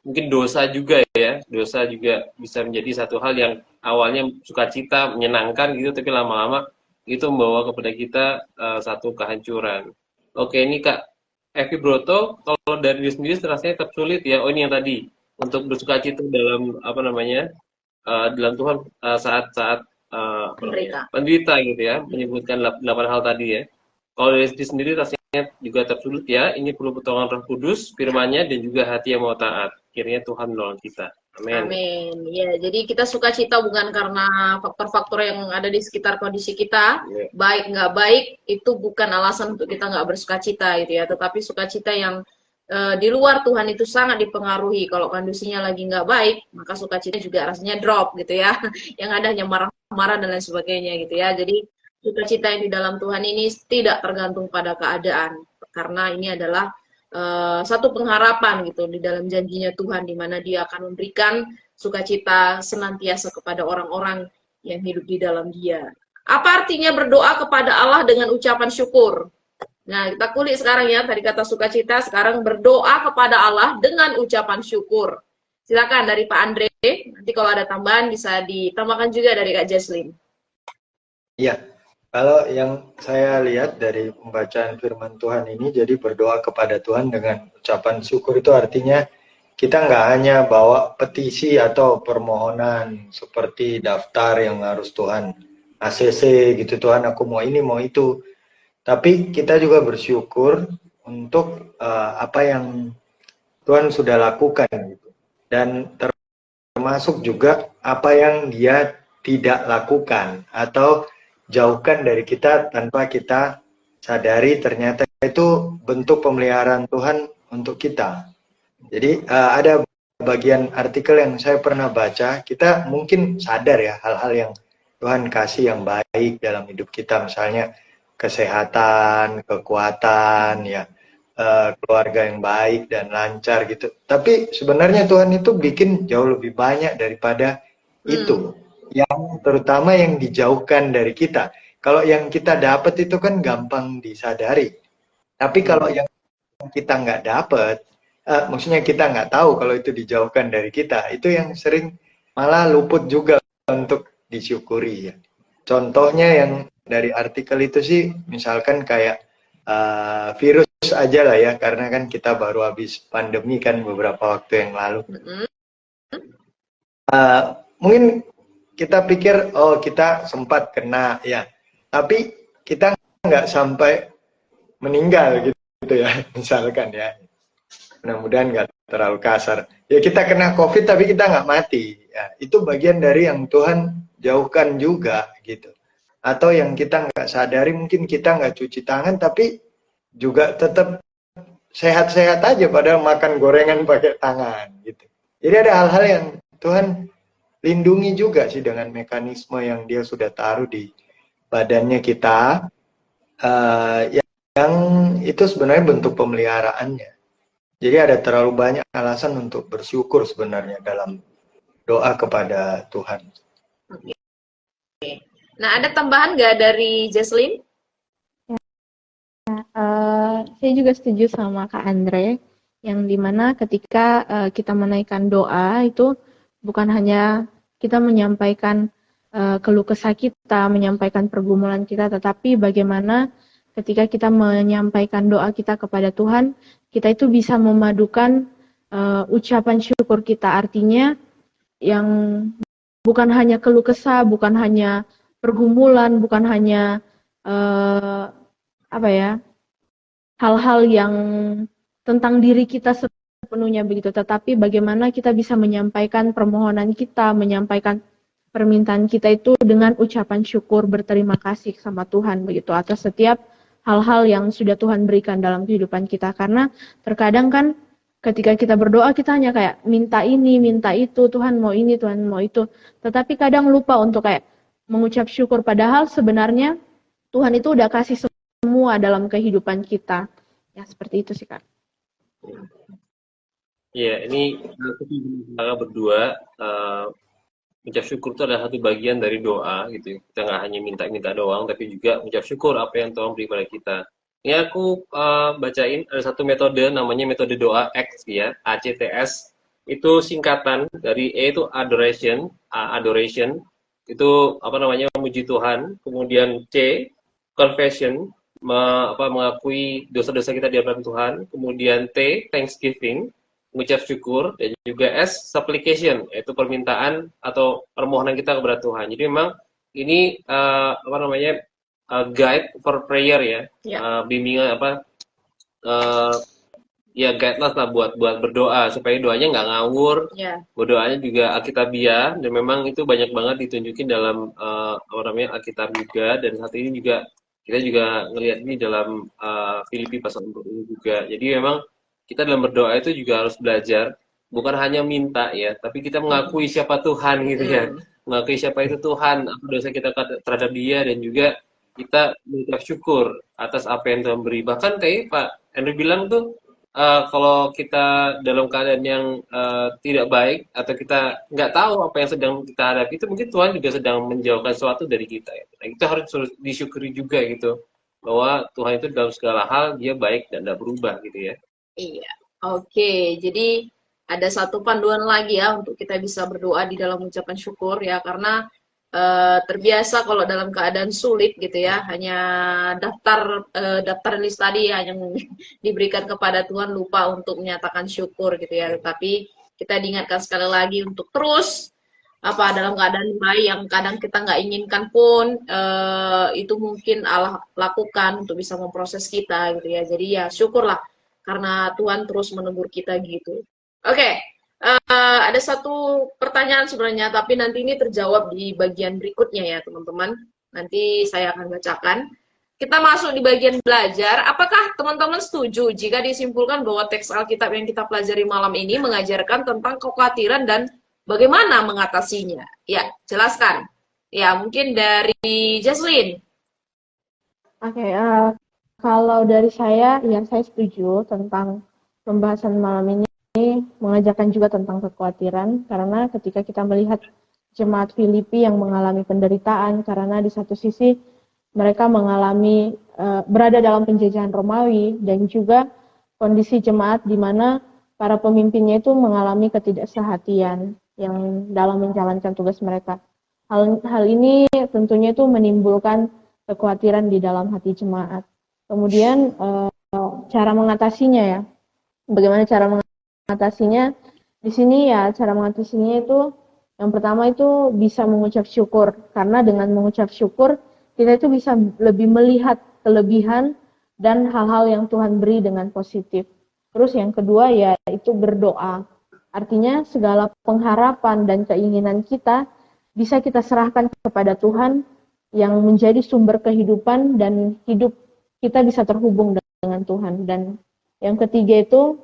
mungkin dosa juga ya, dosa juga bisa menjadi satu hal yang awalnya sukacita, menyenangkan gitu, tapi lama-lama itu membawa kepada kita satu kehancuran. Oke, ini Kak Evi Broto, kalau dari diri sendiri rasanya tetap sulit ya. Oh, ini yang tadi untuk bersukacita dalam apa namanya, dalam Tuhan saat-saat penderita gitu ya, menyebutkan 8 hal tadi ya. Kalau dari diri sendiri rasanya juga tetap sulit ya. Ini perlu pertolongan Roh Kudus, firman-Nya, dan juga hati yang mau taat. Akhirnya Tuhan menolong kita. Amin. Amin. Ya, jadi kita sukacita bukan karena faktor-faktor yang ada di sekitar kondisi kita, baik nggak baik, itu bukan alasan untuk kita nggak bersukacita gitu ya. Tetapi sukacita yang di luar Tuhan itu sangat dipengaruhi. Kalau kondisinya lagi nggak baik, maka sukacita juga rasanya drop gitu ya. Yang ada hanya marah-marah dan lain sebagainya gitu ya. Jadi sukacita yang di dalam Tuhan ini tidak tergantung pada keadaan, karena ini adalah satu pengharapan gitu di dalam janjinya Tuhan, di mana Dia akan memberikan sukacita senantiasa kepada orang-orang yang hidup di dalam Dia. Apa artinya berdoa kepada Allah dengan ucapan syukur? Nah, kita kulik sekarang ya, tadi kata sukacita, sekarang berdoa kepada Allah dengan ucapan syukur. Silakan dari Pak Andre, nanti kalau ada tambahan bisa ditambahkan juga dari Kak Jesslyn. Iya. Kalau yang saya lihat dari pembacaan firman Tuhan ini, jadi berdoa kepada Tuhan dengan ucapan syukur itu artinya kita nggak hanya bawa petisi atau permohonan seperti daftar yang harus Tuhan ACC gitu, Tuhan aku mau ini mau itu, tapi kita juga bersyukur untuk apa yang Tuhan sudah lakukan gitu. Dan termasuk juga apa yang Dia tidak lakukan atau jauhkan dari kita tanpa kita sadari ternyata itu bentuk pemeliharaan Tuhan untuk kita. Jadi ada bagian artikel yang saya pernah baca, kita mungkin sadar ya hal-hal yang Tuhan kasih yang baik dalam hidup kita, misalnya kesehatan, kekuatan, ya keluarga yang baik dan lancar gitu. Tapi sebenarnya Tuhan itu bikin jauh lebih banyak daripada itu. Yang terutama yang dijauhkan dari kita. Kalau yang kita dapat itu kan gampang disadari. Tapi kalau yang kita nggak dapat, maksudnya kita nggak tahu kalau itu dijauhkan dari kita, itu yang sering malah luput juga untuk disyukuri ya. Contohnya yang dari artikel itu sih, misalkan kayak virus aja lah ya, karena kan kita baru habis pandemi kan beberapa waktu yang lalu. Mungkin kita pikir, oh kita sempat kena ya, tapi kita nggak sampai meninggal gitu ya, misalkan ya. Mudah-mudahan nggak terlalu kasar. Ya kita kena COVID tapi kita nggak mati. Ya, itu bagian dari yang Tuhan jauhkan juga gitu. Atau yang kita nggak sadari, mungkin kita nggak cuci tangan tapi juga tetap sehat-sehat aja padahal makan gorengan pakai tangan gitu. Jadi ada hal-hal yang Tuhan lindungi juga sih dengan mekanisme yang Dia sudah taruh di badannya kita, yang itu sebenarnya bentuk pemeliharaannya. Jadi ada terlalu banyak alasan untuk bersyukur sebenarnya dalam doa kepada Tuhan. Oke. Nah, ada tambahan nggak dari Jesslyn? Saya juga setuju sama Kak Andre, yang dimana ketika kita menaikkan doa itu bukan hanya kita menyampaikan keluh kesah kita, menyampaikan pergumulan kita, tetapi bagaimana ketika kita menyampaikan doa kita kepada Tuhan, kita itu bisa memadukan ucapan syukur kita. Artinya yang bukan hanya keluh kesah, bukan hanya pergumulan, bukan hanya hal-hal yang tentang diri kita sepenuhnya begitu, tetapi bagaimana kita bisa menyampaikan permohonan kita, menyampaikan permintaan kita itu dengan ucapan syukur, berterima kasih sama Tuhan begitu atas setiap hal-hal yang sudah Tuhan berikan dalam kehidupan kita. Karena terkadang kan ketika kita berdoa kita hanya kayak minta ini, minta itu, Tuhan mau ini, Tuhan mau itu. Tetapi kadang lupa untuk kayak mengucap syukur, padahal sebenarnya Tuhan itu udah kasih semua dalam kehidupan kita. Ya seperti itu sih Kak. Ya, ini kita berdua ucap syukur itu adalah satu bagian dari doa gitu. Kita nggak hanya minta-minta doang, tapi juga ucap syukur apa yang Tuhan beri pada kita. Ini aku bacain ada satu metode namanya metode doa ACTS ya, ACTS. Itu singkatan dari A itu adoration, adoration itu memuji Tuhan. Kemudian C confession, mengakui dosa-dosa kita di hadapan Tuhan. Kemudian T thanksgiving, mengucap syukur, dan juga S supplication, yaitu permintaan atau permohonan kita kepada Tuhan. Jadi memang ini guide for prayer ya, bimbingan guidelines lah buat berdoa supaya doanya nggak ngawur, berdoanya juga alkitabiah, dan memang itu banyak banget ditunjukin dalam Alkitab juga, dan saat ini juga kita juga ngelihat ini dalam Filipi pasal 4 ini juga. Jadi memang kita dalam berdoa itu juga harus belajar, bukan hanya minta ya, tapi kita mengakui siapa Tuhan gitu ya. Mengakui siapa itu Tuhan, apa dosa kita terhadap Dia, dan juga kita mengucap syukur atas apa yang Tuhan beri. Bahkan kayak Pak Andrew bilang tuh, kalau kita dalam keadaan yang tidak baik, atau kita nggak tahu apa yang sedang kita hadapi, itu mungkin Tuhan juga sedang menjauhkan sesuatu dari kita ya. Nah, itu harus disyukuri juga gitu, bahwa Tuhan itu dalam segala hal Dia baik dan tidak berubah gitu ya. Iya, oke. Jadi ada satu panduan lagi ya untuk kita bisa berdoa di dalam ucapan syukur ya, karena terbiasa kalau dalam keadaan sulit gitu ya, hanya daftar list tadi yang diberikan kepada Tuhan, lupa untuk menyatakan syukur gitu ya. Tetapi kita diingatkan sekali lagi untuk terus dalam keadaan baik yang kadang kita nggak inginkan pun itu mungkin Allah lakukan untuk bisa memproses kita gitu ya. Jadi ya syukurlah karena Tuhan terus menegur kita gitu. Oke, ada satu pertanyaan sebenarnya, tapi nanti ini terjawab di bagian berikutnya ya teman-teman. Nanti saya akan bacakan. Kita masuk di bagian belajar. Apakah teman-teman setuju jika disimpulkan bahwa teks Alkitab yang kita pelajari malam ini mengajarkan tentang kekhawatiran dan bagaimana mengatasinya? Ya, jelaskan. Ya, mungkin dari Jaslyn. Oke, kalau dari saya, ya saya setuju tentang pembahasan malam ini mengajarkan juga tentang kekhawatiran, karena ketika kita melihat jemaat Filipi yang mengalami penderitaan, karena di satu sisi mereka mengalami berada dalam penjajahan Romawi, dan juga kondisi jemaat di mana para pemimpinnya itu mengalami ketidaksehatian yang dalam menjalankan tugas mereka. Hal ini tentunya itu menimbulkan kekhawatiran di dalam hati jemaat. Kemudian cara mengatasinya ya, bagaimana cara mengatasinya? Di sini ya cara mengatasinya itu yang pertama itu bisa mengucap syukur, karena dengan mengucap syukur kita itu bisa lebih melihat kelebihan dan hal-hal yang Tuhan beri dengan positif. Terus yang kedua ya itu berdoa. Artinya segala pengharapan dan keinginan kita bisa kita serahkan kepada Tuhan yang menjadi sumber kehidupan, dan hidup kita bisa terhubung dengan Tuhan. Dan yang ketiga itu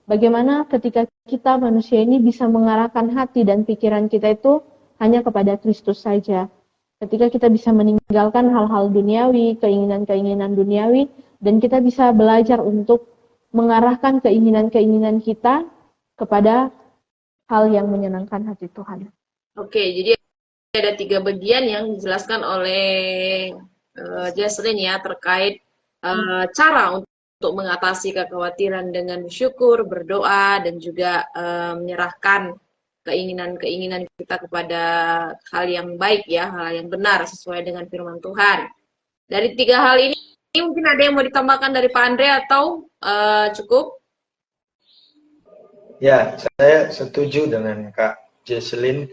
bagaimana ketika kita manusia ini bisa mengarahkan hati dan pikiran kita itu hanya kepada Kristus saja. Ketika kita bisa meninggalkan hal-hal duniawi, keinginan-keinginan duniawi, dan kita bisa belajar untuk mengarahkan keinginan-keinginan kita kepada hal yang menyenangkan hati Tuhan. Oke, jadi ada 3 bagian yang dijelaskan oleh Jaslyn ya, terkait cara untuk mengatasi kekhawatiran dengan bersyukur, berdoa, dan juga menyerahkan keinginan-keinginan kita kepada hal yang baik ya, hal yang benar sesuai dengan firman Tuhan. Dari 3 hal ini mungkin ada yang mau ditambahkan dari Pak Andre atau cukup? Ya, saya setuju dengan Kak Jesselyn.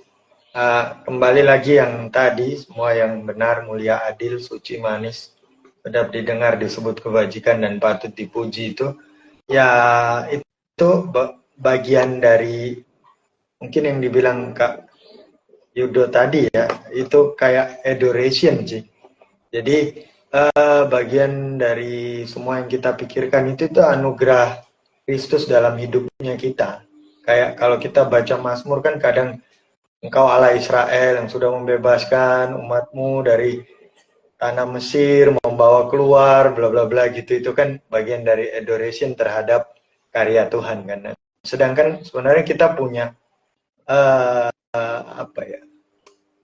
Kembali lagi yang tadi, semua yang benar, mulia, adil, suci, manis, sedap didengar, disebut kebajikan dan patut dipuji itu, ya itu bagian dari mungkin yang dibilang Kak Yudo tadi ya, itu kayak adoration sih. Jadi bagian dari semua yang kita pikirkan itu anugerah Kristus dalam hidupnya kita. Kayak kalau kita baca Mazmur kan kadang Engkau Allah Israel yang sudah membebaskan umatmu dari tanah Mesir, membawa keluar, bla bla bla gitu. Itu kan bagian dari adoration terhadap karya Tuhan kan. Sedangkan sebenarnya kita punya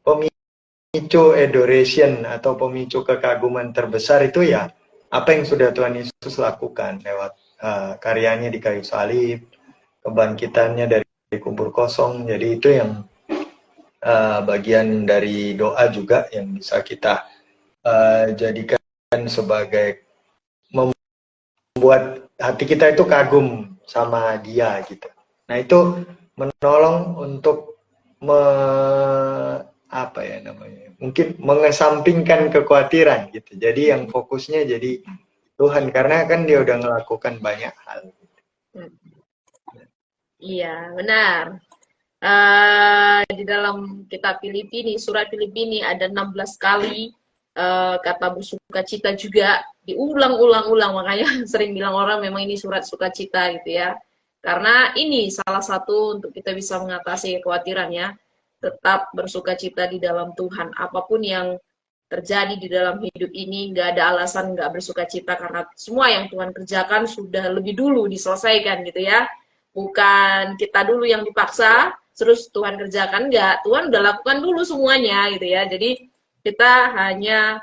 pemicu adoration atau pemicu kekaguman terbesar itu ya apa yang sudah Tuhan Yesus lakukan lewat karyanya di kayu salib, kebangkitannya dari kubur kosong. Jadi itu yang bagian dari doa juga yang bisa kita jadikan sebagai membuat hati kita itu kagum sama Dia gitu. Nah itu menolong untuk mungkin mengesampingkan kekhawatiran gitu. Jadi yang fokusnya jadi Tuhan, karena kan Dia udah melakukan banyak hal. Iya, benar. Di dalam kitab Filipi ini, surat Filipi ini ada 16 kali kata bersuka cita juga diulang-ulang, makanya sering bilang orang memang ini surat sukacita gitu ya. Karena ini salah satu untuk kita bisa mengatasi kekhawatiran ya. Tetap bersuka cita di dalam Tuhan. Apapun yang terjadi di dalam hidup ini, nggak ada alasan nggak bersuka cita, karena semua yang Tuhan kerjakan sudah lebih dulu diselesaikan gitu ya. Bukan kita dulu yang dipaksa, terus Tuhan kerjakan, nggak. Tuhan udah lakukan dulu semuanya gitu ya. Jadi kita hanya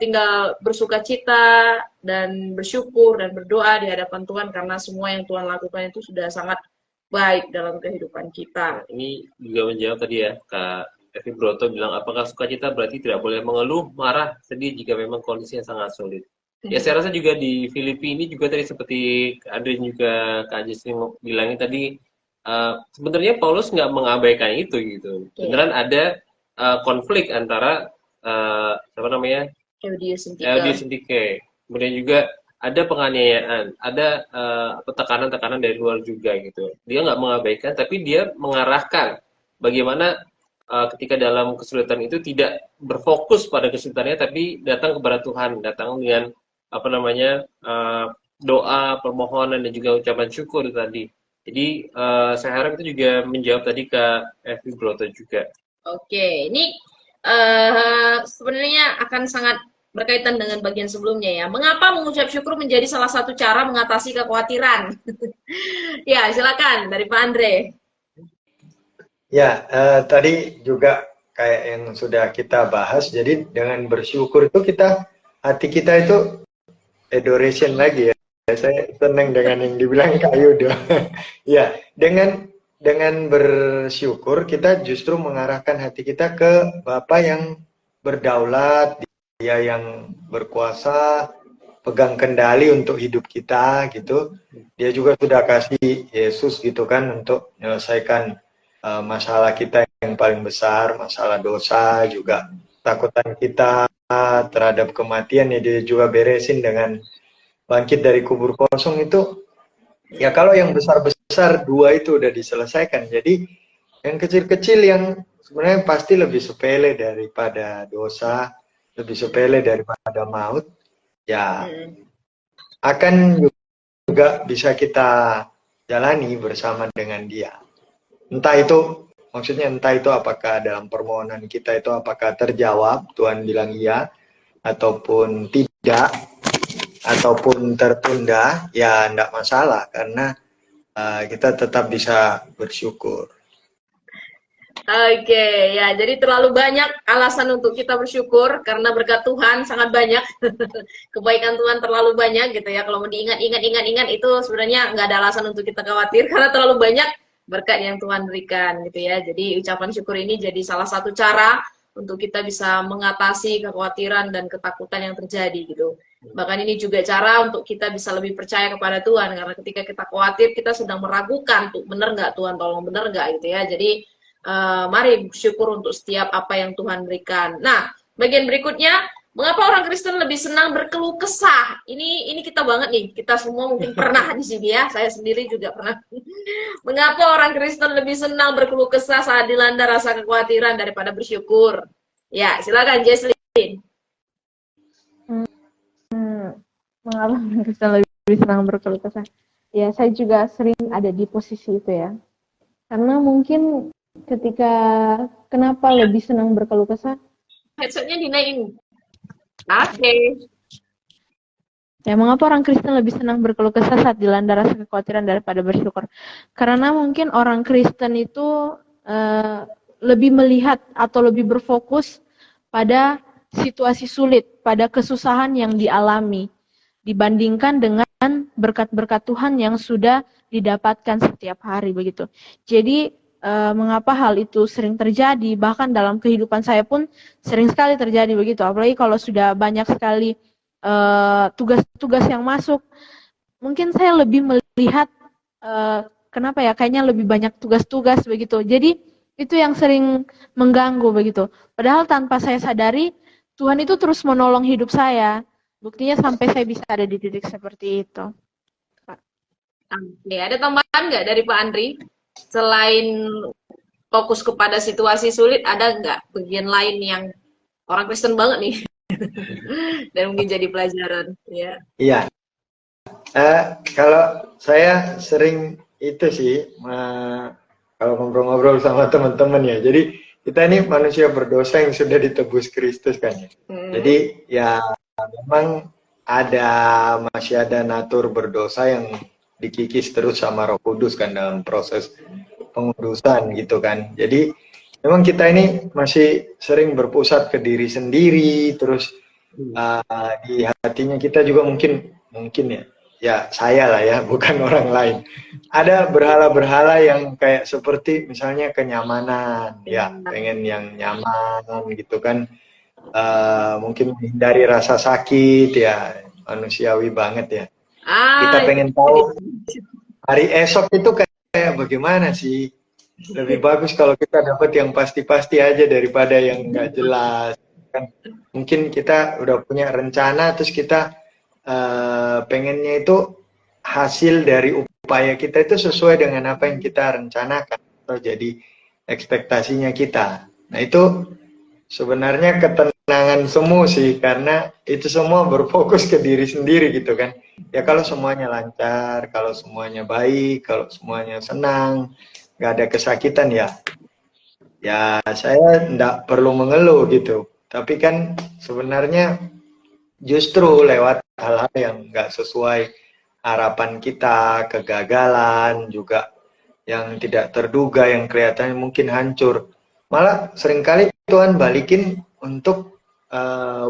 tinggal bersuka cita dan bersyukur dan berdoa di hadapan Tuhan, karena semua yang Tuhan lakukan itu sudah sangat baik dalam kehidupan kita. Ini juga menjawab tadi ya, Kak Evi Broto bilang, apakah sukacita berarti tidak boleh mengeluh, marah, sedih jika memang kondisinya sangat sulit. Ya saya rasa juga di Filipi ini juga tadi seperti ada juga Kak Jesslyn bilangin tadi, sebenarnya Paulus nggak mengabaikan itu gitu. Beneran ada konflik antara Euodias Syntyche. Kemudian juga ada penganiayaan, ada tekanan-tekanan dari luar juga gitu. Dia nggak mengabaikan, tapi dia mengarahkan bagaimana ketika dalam kesulitan itu tidak berfokus pada kesulitannya, tapi datang kepada Tuhan, datang dengan apa namanya doa, permohonan dan juga ucapan syukur tadi. Jadi saya harap itu juga menjawab tadi ke Evi Broto juga. Oke, ini sebenarnya akan sangat berkaitan dengan bagian sebelumnya ya. Mengapa mengucap syukur menjadi salah satu cara mengatasi kekhawatiran? Ya, silakan dari Pak Andre. Ya, tadi juga kayak yang sudah kita bahas, jadi dengan bersyukur itu hati kita itu adoration lagi ya. Saya senang dengan yang dibilang kayu doh. Ya, dengan bersyukur kita justru mengarahkan hati kita ke Bapa yang berdaulat, Dia yang berkuasa, pegang kendali untuk hidup kita gitu. Dia juga sudah kasih Yesus gitu kan untuk menyelesaikan masalah kita yang paling besar, masalah dosa juga, takutan kita terhadap kematian ya dia juga beresin dengan bangkit dari kubur kosong itu. Ya kalau yang besar-besar dua itu udah diselesaikan, jadi yang kecil-kecil yang sebenarnya pasti lebih sepele daripada dosa, lebih sepele daripada maut, ya akan juga bisa kita jalani bersama dengan Dia. Entah itu, maksudnya entah itu apakah dalam permohonan kita itu apakah terjawab, Tuhan bilang iya, ataupun tidak, ataupun tertunda, ya enggak masalah karena kita tetap bisa bersyukur. Oke, ya jadi terlalu banyak alasan untuk kita bersyukur karena berkat Tuhan sangat banyak. Kebaikan Tuhan terlalu banyak gitu ya. Kalau mau diingat itu sebenarnya nggak ada alasan untuk kita khawatir karena terlalu banyak berkat yang Tuhan berikan gitu ya. Jadi ucapan syukur ini jadi salah satu cara untuk kita bisa mengatasi kekhawatiran dan ketakutan yang terjadi gitu. Bahkan ini juga cara untuk kita bisa lebih percaya kepada Tuhan, karena ketika kita khawatir kita sedang meragukan tuh benar nggak Tuhan tolong, benar nggak gitu ya. Jadi mari bersyukur untuk setiap apa yang Tuhan berikan. Nah, bagian berikutnya, mengapa orang Kristen lebih senang berkeluh kesah? Ini kita banget nih, kita semua mungkin pernah di sini ya, saya sendiri juga pernah. Mengapa orang Kristen lebih senang berkeluh kesah saat dilanda rasa kekhawatiran daripada bersyukur? Ya, silakan Jesslyn. Mengapa orang Kristen lebih senang berkeluh kesah? Ya, saya juga sering ada di posisi itu ya. Karena mungkin kenapa lebih senang berkeluh kesah? Headsetnya dinaikin. Oke. Ya, mengapa orang Kristen lebih senang berkeluh kesah saat dilanda rasa kekhawatiran daripada bersyukur? Karena mungkin orang Kristen itu lebih melihat atau lebih berfokus pada situasi sulit, pada kesusahan yang dialami, dibandingkan dengan berkat-berkat Tuhan yang sudah didapatkan setiap hari begitu. Jadi mengapa hal itu sering terjadi, bahkan dalam kehidupan saya pun sering sekali terjadi begitu, apalagi kalau sudah banyak sekali tugas-tugas yang masuk, mungkin saya lebih melihat kenapa ya, kayaknya lebih banyak tugas-tugas begitu, jadi itu yang sering mengganggu begitu, padahal tanpa saya sadari Tuhan itu terus menolong hidup saya, buktinya sampai saya bisa ada di titik seperti itu. Oke, ada tambahan nggak dari Pak Andri? Selain fokus kepada situasi sulit, ada nggak bagian lain yang orang Kristen banget nih dan mungkin jadi pelajaran? Ya. Iya. Kalau saya sering itu sih, kalau ngobrol-ngobrol sama teman-teman ya. Jadi kita ini manusia berdosa yang sudah ditebus Kristus kan ya. Jadi ya memang masih ada natur berdosa yang dikikis terus sama Roh Kudus kan dalam proses pengudusan gitu kan. Jadi memang kita ini masih sering berpusat ke diri sendiri, terus di hatinya kita juga mungkin ya saya lah ya, bukan orang lain. Ada berhala-berhala yang kayak seperti misalnya kenyamanan, ya pengen yang nyaman gitu kan, mungkin menghindari rasa sakit ya, manusiawi banget ya. Kita pengen tahu hari esok itu kayak bagaimana sih. Lebih bagus kalau kita dapat yang pasti-pasti aja daripada yang nggak jelas. Kan mungkin kita udah punya rencana terus kita pengennya itu hasil dari upaya kita itu sesuai dengan apa yang kita rencanakan atau jadi ekspektasinya kita. Nah itu sebenarnya ketenangan semu sih, karena itu semua berfokus ke diri sendiri gitu kan. Ya kalau semuanya lancar, kalau semuanya baik, kalau semuanya senang, nggak ada kesakitan ya saya nggak perlu mengeluh gitu. Tapi kan sebenarnya justru lewat hal-hal yang nggak sesuai harapan kita, kegagalan juga yang tidak terduga, yang kelihatannya mungkin hancur, malah seringkali Tuhan balikin untuk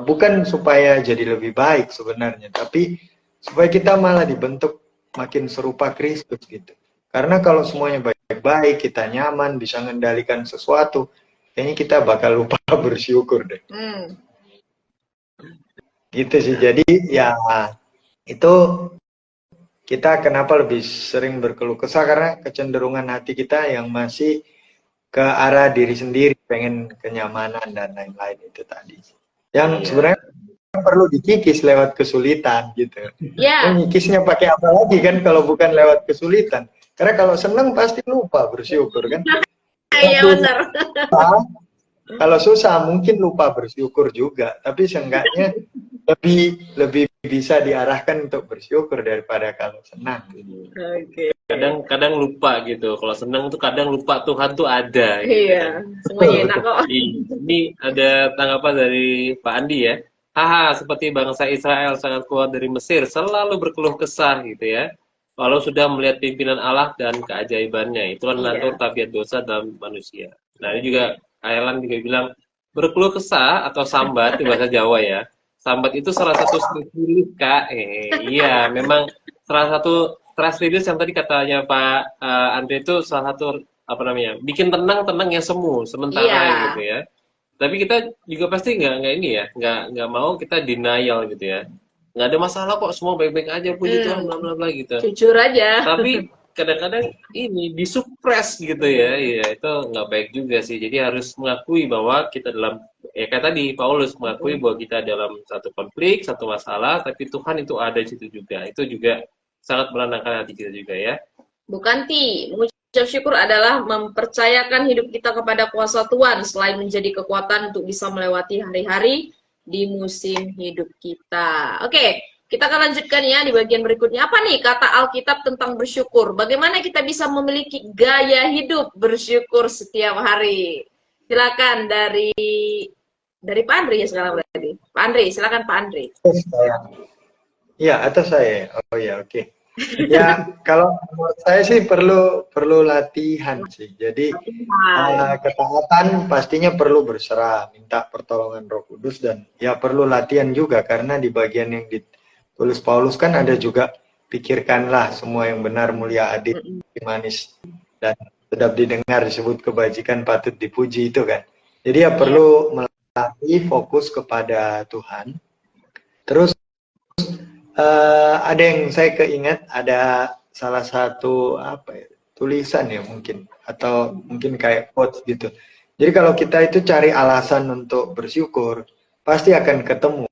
bukan supaya jadi lebih baik sebenarnya, tapi supaya kita malah dibentuk makin serupa Kristus gitu. Karena kalau semuanya baik-baik, kita nyaman, bisa mengendalikan sesuatu, kayaknya kita bakal lupa bersyukur deh. Gitu sih. Jadi ya itu kita kenapa lebih sering berkeluh kesah, karena kecenderungan hati kita yang masih ke arah diri sendiri, pengen kenyamanan dan lain-lain itu tadi. Yang sebenarnya perlu dikikis lewat kesulitan gitu. Nyikisnya pakai apa lagi kan kalau bukan lewat kesulitan? Karena kalau seneng pasti lupa bersyukur kan. Iya benar. Kalau susah mungkin lupa bersyukur juga, tapi seenggaknya lebih bisa diarahkan untuk bersyukur daripada kalau senang. Kadang lupa gitu. Kalau senang tuh kadang lupa Tuhan tuh ada. Iya, semuanya enak kok. Ini ada tanggapan dari Pak Andi ya. Haha, seperti bangsa Israel sangat kuat dari Mesir, selalu berkeluh kesah gitu ya. Walau sudah melihat pimpinan Allah dan keajaibannya, itulah mengatur tabiat dosa dalam manusia. Nah ini juga Airlan juga bilang berkeluh kesah atau sambat di bahasa Jawa ya. Sambat itu salah satu stress relief Kak. Iya, memang salah satu stress relief yang tadi katanya Pak Andre itu salah satu apa namanya, bikin tenang ya semu sementara gitu ya. Tapi kita juga pasti nggak ini ya, nggak mau kita denial gitu ya. Nggak ada masalah kok, semua baik-baik aja, puji Tuhan, bla bla bla gitu. Jujur aja. Tapi kadang-kadang ini disupres gitu ya, itu nggak baik juga sih. Jadi harus mengakui bahwa kita dalam, ya kayak tadi Paulus mengakui bahwa kita dalam satu konflik, satu masalah, tapi Tuhan itu ada di situ juga. Itu juga sangat menenangkan hati kita juga ya. Bukan mengucap syukur adalah mempercayakan hidup kita kepada kuasa Tuhan, selain menjadi kekuatan untuk bisa melewati hari-hari di musim hidup kita. Oke, kita akan lanjutkan ya di bagian berikutnya. Apa nih kata Alkitab tentang bersyukur? Bagaimana kita bisa memiliki gaya hidup bersyukur setiap hari? Silakan dari Pak Andri ya sekarang berarti. Pak Andri, silakan Pak Andri. Ya, atau saya. Oh ya, oke. Ya, kalau menurut saya sih perlu latihan sih. Jadi ketaatan pastinya perlu berserah, minta pertolongan Roh Kudus, dan ya perlu latihan juga, karena di bagian yang ditulis Paulus kan ada juga pikirkanlah semua yang benar, mulia, adil, manis, dan sedap didengar, disebut kebajikan, patut dipuji itu kan. Jadi ya perlu melatih fokus kepada Tuhan. Terus ada yang saya keingat, ada salah satu tulisan ya mungkin, atau mungkin kayak quotes gitu. Jadi kalau kita itu cari alasan untuk bersyukur, pasti akan ketemu.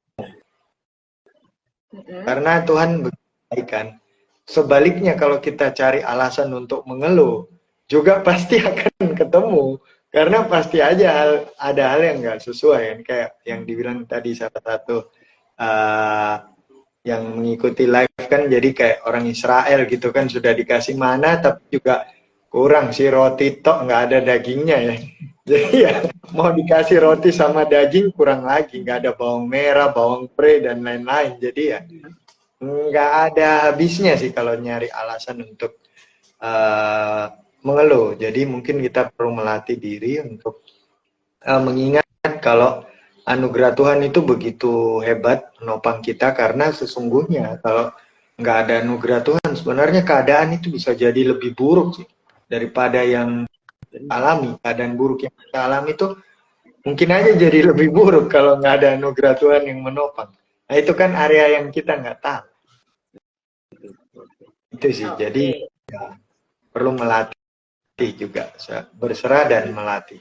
Karena Tuhan baik kan. Sebaliknya kalau kita cari alasan untuk mengeluh, juga pasti akan ketemu. Karena pasti aja ada hal yang nggak sesuai kan, kayak yang dibilang tadi salah satu yang mengikuti live kan, jadi kayak orang Israel gitu kan, sudah dikasih mana tapi juga kurang sih, roti tok nggak ada dagingnya ya. Jadi ya mau dikasih roti sama daging kurang lagi, nggak ada bawang merah, bawang pre dan lain-lain. Jadi ya nggak ada habisnya sih kalau nyari alasan untuk mengeluh. Jadi mungkin kita perlu melatih diri untuk mengingat kalau anugerah Tuhan itu begitu hebat menopang kita, karena sesungguhnya kalau nggak ada anugerah Tuhan, sebenarnya keadaan itu bisa jadi lebih buruk sih daripada yang alami. Keadaan buruk yang kita alami itu mungkin aja jadi lebih buruk kalau nggak ada anugerah Tuhan yang menopang. Nah itu kan area yang kita nggak tahu. Itu sih, jadi ya, perlu melatih juga, berserah dan melatih.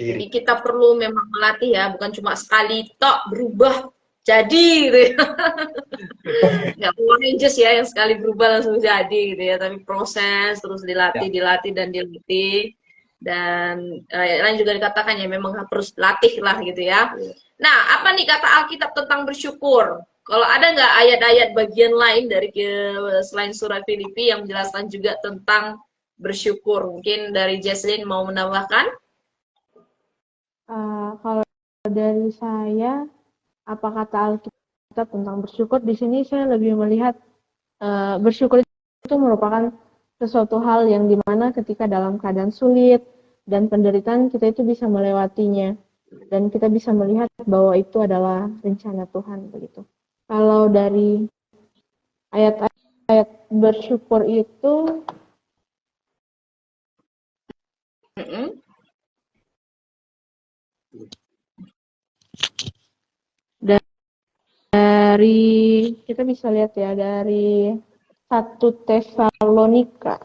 Jadi kita perlu memang melatih ya, bukan cuma sekali tok berubah jadi gitu ya. Nggak Power Rangers ya yang sekali berubah langsung jadi gitu ya, tapi proses terus dilatih, dilatih dan dilatih. Dan lain juga dikatakan ya memang harus latih lah gitu ya. Nah, apa nih kata Alkitab tentang bersyukur? Kalau ada nggak ayat-ayat bagian lain dari selain surat Filipi yang menjelaskan juga tentang bersyukur? Mungkin dari Jesslyn mau menambahkan? Kalau dari saya, apa kata Alkitab tentang bersyukur? Di sini saya lebih melihat bersyukur itu merupakan sesuatu hal yang dimana ketika dalam keadaan sulit dan penderitaan kita itu bisa melewatinya dan kita bisa melihat bahwa itu adalah rencana Tuhan begitu. Kalau dari ayat-ayat bersyukur itu dari kita bisa lihat ya dari 1 Tesalonika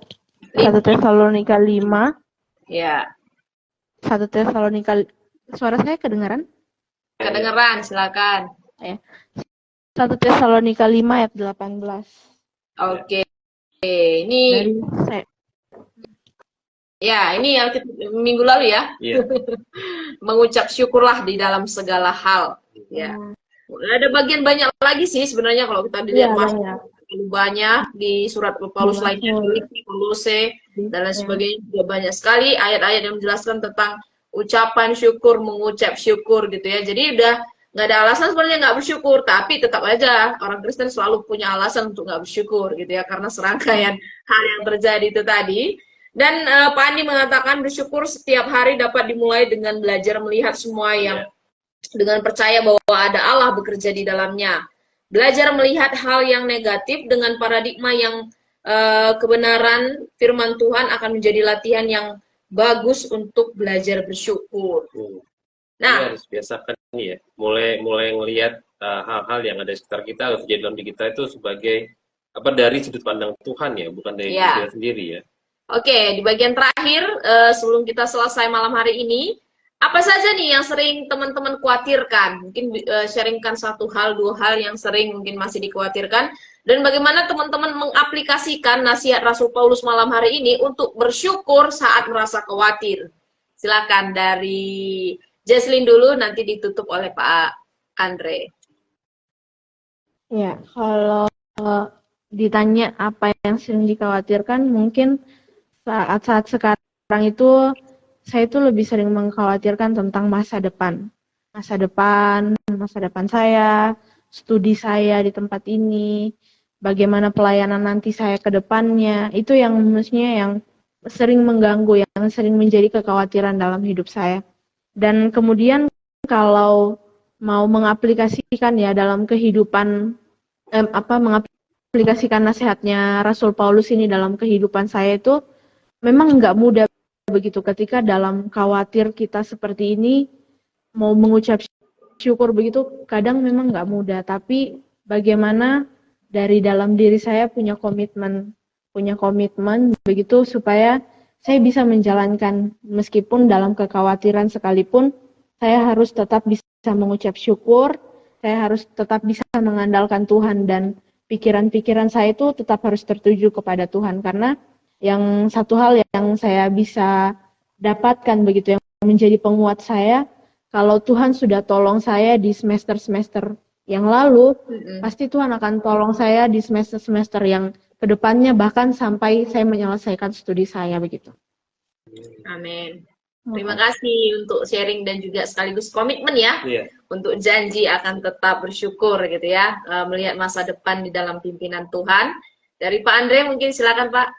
5. Ya. 1 Tesalonika, suara saya kedengaran? Kedengeran, silakan. Ya. 1 Tesalonika 5 ayat 18. Oke. Ini dari saya. Ya, ini yang minggu lalu ya. Iya. Mengucap syukurlah di dalam segala hal. Ya. Ada bagian banyak lagi sih sebenarnya kalau kita dilihat banyak di surat Paulus lainnya, Filipi, Kolose dan lain sebagainya juga banyak sekali ayat-ayat yang menjelaskan tentang ucapan syukur, mengucap syukur gitu ya. Jadi udah nggak ada alasan sebenarnya nggak bersyukur, tapi tetap aja orang Kristen selalu punya alasan untuk nggak bersyukur gitu ya, karena serangkaian hal yang terjadi itu tadi. Dan Pak Andi mengatakan bersyukur setiap hari dapat dimulai dengan belajar melihat semua yang dengan percaya bahwa ada Allah bekerja di dalamnya. Belajar melihat hal yang negatif dengan paradigma yang kebenaran firman Tuhan akan menjadi latihan yang bagus untuk belajar bersyukur. Nah, harus biasakan ya, mulai ngelihat hal-hal yang ada di sekitar kita atau terjadi dalam diri kita itu sebagai apa dari sudut pandang Tuhan ya, bukan dari diri kita sendiri ya. Oke, di bagian terakhir sebelum kita selesai malam hari ini, apa saja nih yang sering teman-teman khawatirkan? Mungkin sharingkan 1 hal, 2 hal yang sering mungkin masih dikhawatirkan. Dan bagaimana teman-teman mengaplikasikan nasihat Rasul Paulus malam hari ini untuk bersyukur saat merasa khawatir. Silakan dari Jesslyn dulu, nanti ditutup oleh Pak Andre. Ya, kalau ditanya apa yang sering dikhawatirkan, mungkin saat sekarang itu saya itu lebih sering mengkhawatirkan tentang masa depan saya, studi saya di tempat ini, bagaimana pelayanan nanti saya ke depannya. Itu yang mestinya yang sering mengganggu, yang sering menjadi kekhawatiran dalam hidup saya. Dan kemudian kalau mau mengaplikasikan ya dalam kehidupan, mengaplikasikan nasihatnya Rasul Paulus ini dalam kehidupan saya itu memang nggak mudah begitu. Ketika dalam khawatir kita seperti ini, mau mengucap syukur begitu, kadang memang nggak mudah. Tapi bagaimana dari dalam diri saya punya komitmen begitu supaya saya bisa menjalankan meskipun dalam kekhawatiran sekalipun, saya harus tetap bisa mengucap syukur, saya harus tetap bisa mengandalkan Tuhan dan pikiran-pikiran saya itu tetap harus tertuju kepada Tuhan, karena yang satu hal yang saya bisa dapatkan begitu yang menjadi penguat saya, kalau Tuhan sudah tolong saya di semester-semester yang lalu, pasti Tuhan akan tolong saya di semester-semester yang kedepannya, bahkan sampai saya menyelesaikan studi saya begitu. Amin. Terima kasih untuk sharing dan juga sekaligus komitmen ya, untuk janji akan tetap bersyukur gitu ya, melihat masa depan di dalam pimpinan Tuhan. Dari Pak Andre mungkin silakan Pak.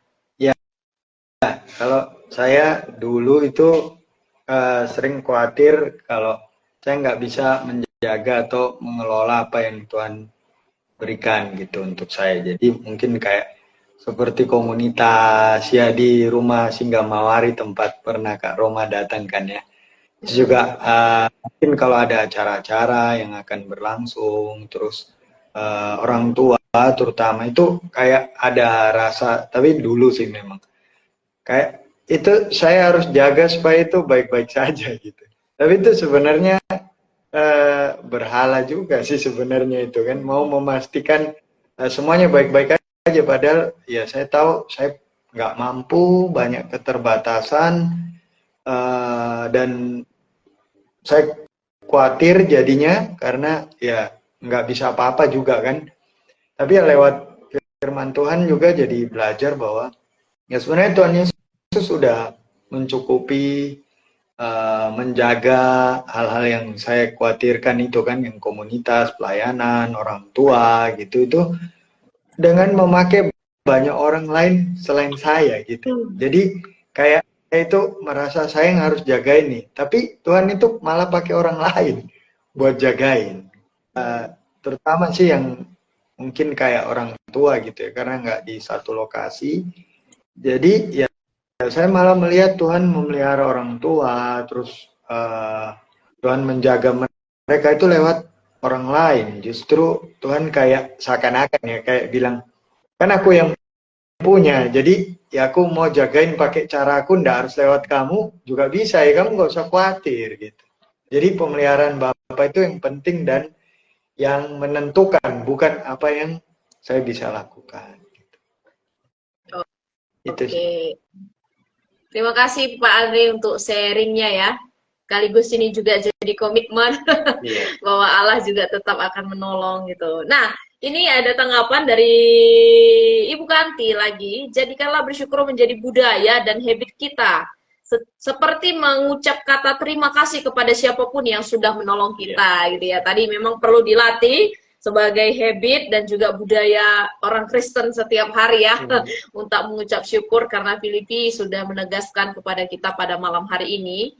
Kalau saya dulu itu sering khawatir kalau saya nggak bisa menjaga atau mengelola apa yang Tuhan berikan gitu untuk saya. Jadi mungkin kayak seperti komunitas ya di rumah Singgah Mawari tempat pernah Kak Roma datang kan ya. Itu juga mungkin kalau ada acara-acara yang akan berlangsung, terus orang tua terutama itu kayak ada rasa, tapi dulu sih memang kayak itu saya harus jaga supaya itu baik-baik saja gitu. Tapi itu sebenarnya berhala juga sih sebenarnya itu kan, mau memastikan semuanya baik-baik aja, padahal ya saya tahu saya nggak mampu, banyak keterbatasan, dan saya khawatir jadinya karena ya nggak bisa apa-apa juga kan. Tapi ya lewat firman Tuhan juga jadi belajar bahwa ya sebenarnya Tuhan Yesus sudah mencukupi, menjaga hal-hal yang saya khawatirkan itu kan, yang komunitas, pelayanan, orang tua gitu, itu dengan memakai banyak orang lain selain saya gitu. Jadi kayak saya itu merasa saya yang harus jagain nih, tapi Tuhan itu malah pakai orang lain buat jagain. Terutama sih yang mungkin kayak orang tua gitu ya, karena nggak di satu lokasi. Jadi ya saya malah melihat Tuhan memelihara orang tua, terus Tuhan menjaga mereka itu lewat orang lain. Justru Tuhan kayak seakan-akan ya, kayak bilang, kan aku yang punya, jadi ya aku mau jagain pakai cara aku, ndak harus lewat kamu juga bisa ya, kamu nggak usah khawatir gitu. Jadi pemeliharaan Bapak itu yang penting dan yang menentukan, bukan apa yang saya bisa lakukan. Itu sih. Oke. Terima kasih Pak Andre untuk sharingnya ya. Sekaligus ini juga jadi komitmen bahwa Allah juga tetap akan menolong gitu. Nah, ini ada tanggapan dari Ibu Kanti lagi. Jadikanlah bersyukur menjadi budaya dan habit kita. Seperti mengucap kata terima kasih kepada siapapun yang sudah menolong kita gitu ya. Tadi memang perlu dilatih sebagai habit dan juga budaya orang Kristen setiap hari ya, untuk mengucap syukur karena Filipi sudah menegaskan kepada kita pada malam hari ini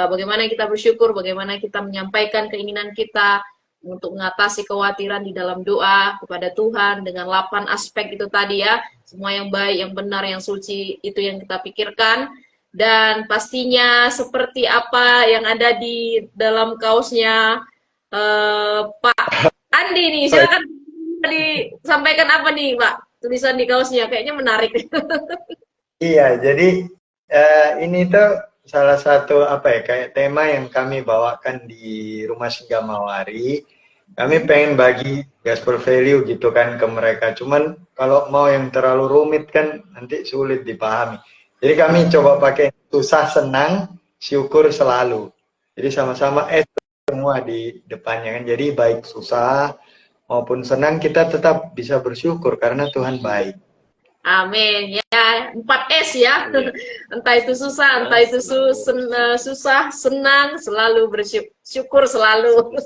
bagaimana kita bersyukur, bagaimana kita menyampaikan keinginan kita untuk mengatasi kekhawatiran di dalam doa kepada Tuhan dengan 8 aspek itu tadi ya, semua yang baik, yang benar, yang suci, itu yang kita pikirkan. Dan pastinya seperti apa yang ada di dalam kaosnya Pak Andi nih, silakan disampaikan apa nih Pak, tulisan di kaosnya, kayaknya menarik. Iya, jadi ini tuh salah satu apa ya, kayak tema yang kami bawakan di Rumah Singgah Mawari. Kami pengen bagi gospel value gitu kan ke mereka. Cuman kalau mau yang terlalu rumit kan nanti sulit dipahami. Jadi kami coba pakai susah senang syukur selalu. Jadi sama-sama semua di depannya kan. Jadi baik susah maupun senang kita tetap bisa bersyukur karena Tuhan baik. Amin ya, 4S ya. Entah itu susah, entah itu susah, senang, selalu bersyukur selalu.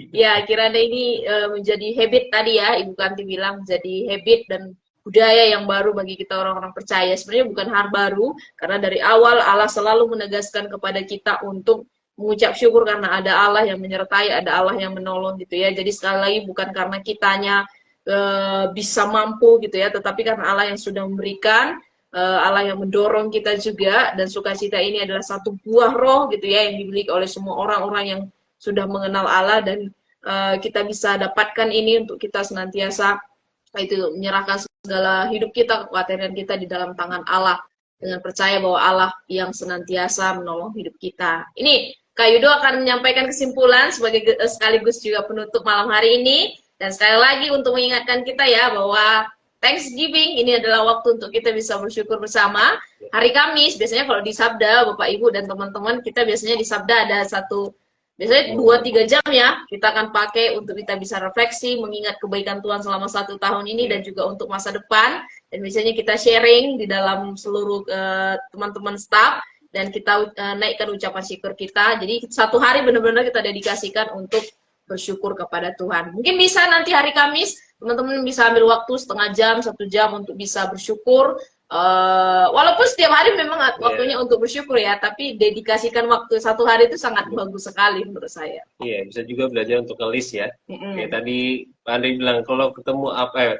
Ya, kiranya ini menjadi habit tadi ya, Ibu Kanti bilang menjadi habit dan budaya yang baru bagi kita orang-orang percaya. Sebenarnya bukan hal baru, karena dari awal Allah selalu menegaskan kepada kita untuk mengucap syukur karena ada Allah yang menyertai, ada Allah yang menolong gitu ya. Jadi sekali lagi bukan karena kitanya bisa mampu gitu ya, tetapi karena Allah yang sudah memberikan, Allah yang mendorong kita juga, dan sukacita ini adalah satu buah roh gitu ya, yang dimiliki oleh semua orang-orang yang sudah mengenal Allah, dan kita bisa dapatkan ini untuk kita senantiasa itu menyerahkan segala hidup kita, kekhawatiran kita di dalam tangan Allah, dengan percaya bahwa Allah yang senantiasa menolong hidup kita. Ini Kak Yudo akan menyampaikan kesimpulan sebagai sekaligus juga penutup malam hari ini. Dan sekali lagi untuk mengingatkan kita ya bahwa Thanksgiving ini adalah waktu untuk kita bisa bersyukur bersama. Hari Kamis biasanya kalau di Sabda, Bapak Ibu dan teman-teman, kita biasanya di Sabda ada biasanya 2-3 jam ya, kita akan pakai untuk kita bisa refleksi, mengingat kebaikan Tuhan selama 1 tahun ini dan juga untuk masa depan. Dan biasanya kita sharing di dalam seluruh teman-teman staff, dan kita naikkan ucapan syukur kita. Jadi 1 hari benar-benar kita dedikasikan untuk bersyukur kepada Tuhan. Mungkin bisa nanti hari Kamis, teman-teman bisa ambil waktu setengah jam, 1 jam untuk bisa bersyukur. Walaupun setiap hari memang waktunya untuk bersyukur ya, tapi dedikasikan waktu 1 hari itu sangat bagus sekali menurut saya. Iya, bisa juga belajar untuk ngelis ya. Kayak tadi Pak Andre bilang, kalau ketemu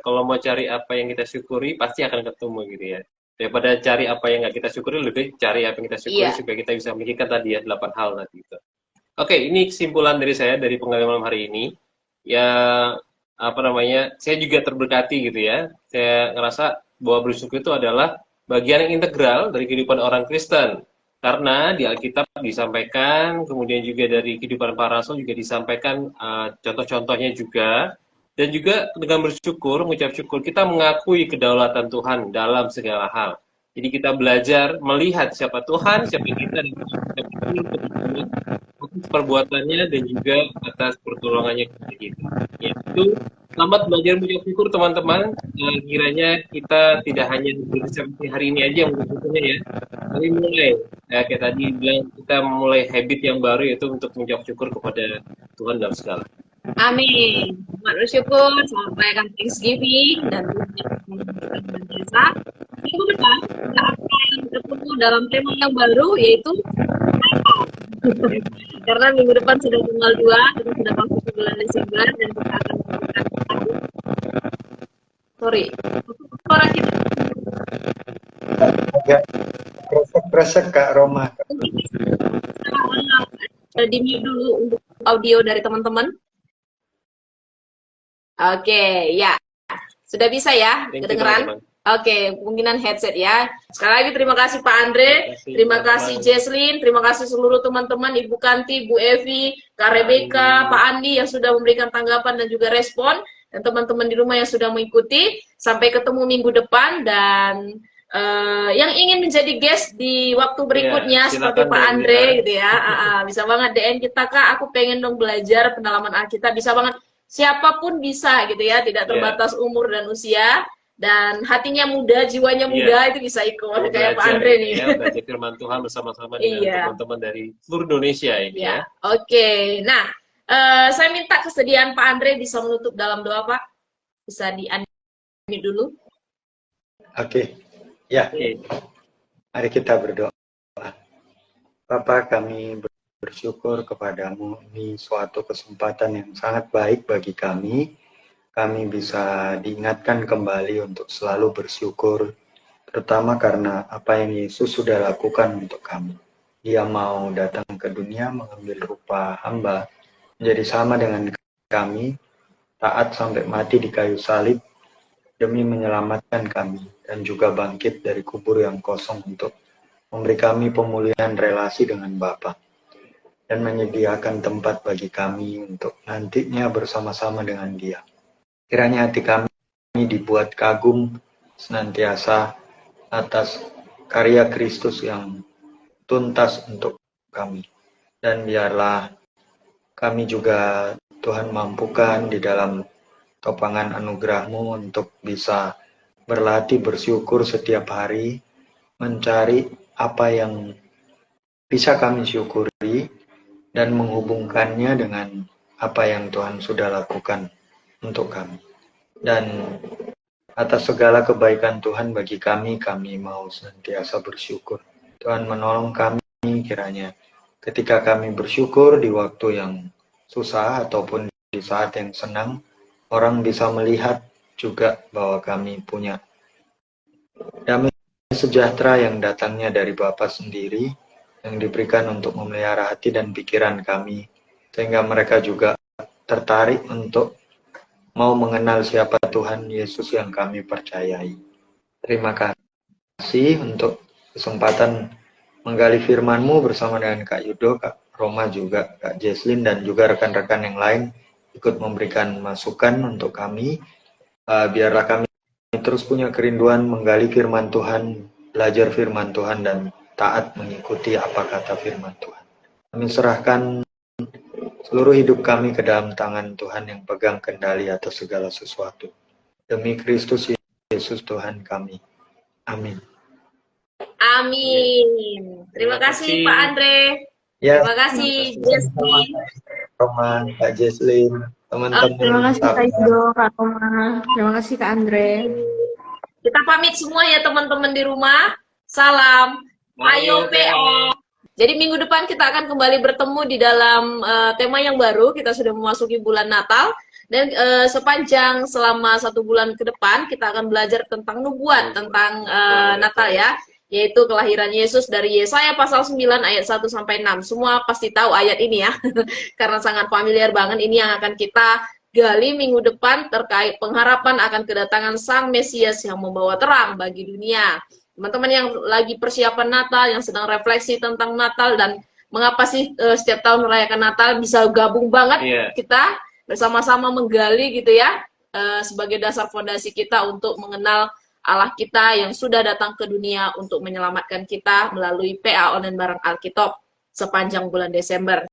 kalau mau cari apa yang kita syukuri, pasti akan ketemu gitu ya. Daripada cari apa yang nggak kita syukuri, lebih cari apa yang kita syukuri supaya kita bisa memikirkan tadi ya 8 hal tadi gitu. Oke, ini kesimpulan dari saya dari pengalaman malam hari ini. Ya, saya juga terberkati gitu ya. Saya ngerasa bahwa bersyukur itu adalah bagian yang integral dari kehidupan orang Kristen. Karena di Alkitab disampaikan, kemudian juga dari kehidupan para rasul juga disampaikan contoh-contohnya juga. Dan juga dengan bersyukur, mengucap syukur, kita mengakui kedaulatan Tuhan dalam segala hal. Jadi kita belajar melihat siapa Tuhan, siapa kita, dan kita bersyukur atas perbuatannya dan juga atas pertolongannya kepada kita. Ya, itu selamat belajar mengucap syukur teman-teman. Kiranya kita tidak hanya seperti hari ini aja mengucap syukurnya ya. Tapi mulai, kayak tadi bilang, kita mulai habit yang baru yaitu untuk mengucap syukur kepada Tuhan dalam segala. Amin. Selamat bersyukur, selamat merayakan Thanksgiving dan biasa. Minggu depan kita akan bertemu dalam tema yang baru yaitu karena minggu depan sudah tanggal 2, kita sudah masuk ke bulan Desember dan kita akan melakukan suara kita Agak kresek-kresek Kak Roma. di mute dulu untuk audio dari teman-teman. Oke, ya. Sudah bisa ya kedengeran? Oke, kemungkinan headset ya. Sekali lagi terima kasih Pak Andre, terima kasih Jesslyn, terima kasih seluruh teman-teman, Ibu Kanti, Bu Evi, Kak Rebecca, Pak Andi yang sudah memberikan tanggapan dan juga respon, dan teman-teman di rumah yang sudah mengikuti. Sampai ketemu minggu depan, dan yang ingin menjadi guest di waktu berikutnya ya, seperti Pak Andre gitu ya, bisa banget DM kita, Kak, aku pengen dong belajar pendalaman Alkitab, bisa banget. Siapapun bisa gitu ya, tidak terbatas umur dan usia, dan hatinya muda, jiwanya muda, itu bisa ikut kayak Pak Andre nih. Ya, belajar firman Tuhan bersama-sama dengan teman-teman dari seluruh Indonesia ini ya. Oke, nah saya minta kesediaan Pak Andre bisa menutup dalam doa, Pak. Bisa di-unmute dulu. Oke, ya. Mari kita berdoa. Bapa, kami bersyukur kepadamu, ini suatu kesempatan yang sangat baik bagi kami. Kami bisa diingatkan kembali untuk selalu bersyukur, terutama karena apa yang Yesus sudah lakukan untuk kami. Dia mau datang ke dunia mengambil rupa hamba, menjadi sama dengan kami, taat sampai mati di kayu salib, demi menyelamatkan kami, dan juga bangkit dari kubur yang kosong untuk memberi kami pemulihan relasi dengan Bapa, dan menyediakan tempat bagi kami untuk nantinya bersama-sama dengan Dia. Kiranya hati kami dibuat kagum senantiasa atas karya Kristus yang tuntas untuk kami. Dan biarlah kami juga Tuhan mampukan di dalam topangan anugerah-Mu untuk bisa berlatih bersyukur setiap hari, mencari apa yang bisa kami syukuri, dan menghubungkannya dengan apa yang Tuhan sudah lakukan untuk kami. Dan atas segala kebaikan Tuhan bagi kami mau senantiasa bersyukur. Tuhan menolong kami kiranya ketika kami bersyukur di waktu yang susah ataupun di saat yang senang, orang bisa melihat juga bahwa kami punya damai sejahtera yang datangnya dari Bapa sendiri, yang diberikan untuk memelihara hati dan pikiran kami, sehingga mereka juga tertarik untuk mau mengenal siapa Tuhan Yesus yang kami percayai. Terima kasih untuk kesempatan menggali firman-Mu bersama dengan Kak Yudo, Kak Roma juga, Kak Jesslyn, dan juga rekan-rekan yang lain ikut memberikan masukan untuk kami. Biarlah kami terus punya kerinduan menggali firman Tuhan, belajar firman Tuhan, dan taat mengikuti apa kata firman Tuhan. Kami serahkan seluruh hidup kami ke dalam tangan Tuhan yang pegang kendali atas segala sesuatu. Demi Kristus Yesus Tuhan kami. Amin. Amin. Terima kasih Pak Andre. Ya, terima kasih Jesslyn. Roman, Kak Jesslyn, teman-teman. Terima kasih Kak Yudo, Kak Roma. Terima kasih Kak Andre. Kita pamit semua ya teman-teman di rumah. Salam. Ayo PA. Jadi minggu depan kita akan kembali bertemu di dalam tema yang baru. Kita sudah memasuki bulan Natal. Dan sepanjang selama 1 bulan ke depan kita akan belajar tentang nubuat, tentang Natal ya. Yaitu kelahiran Yesus dari Yesaya pasal 9 ayat 1-6. Semua pasti tahu ayat ini ya. Karena sangat familiar banget. Ini yang akan kita gali minggu depan terkait pengharapan akan kedatangan Sang Mesias yang membawa terang bagi dunia. Teman-teman yang lagi persiapan Natal, yang sedang refleksi tentang Natal dan mengapa sih setiap tahun merayakan Natal, bisa gabung banget kita bersama-sama menggali gitu ya, sebagai dasar fondasi kita untuk mengenal Allah kita yang sudah datang ke dunia untuk menyelamatkan kita melalui PA Online Bareng Alkitab sepanjang bulan Desember.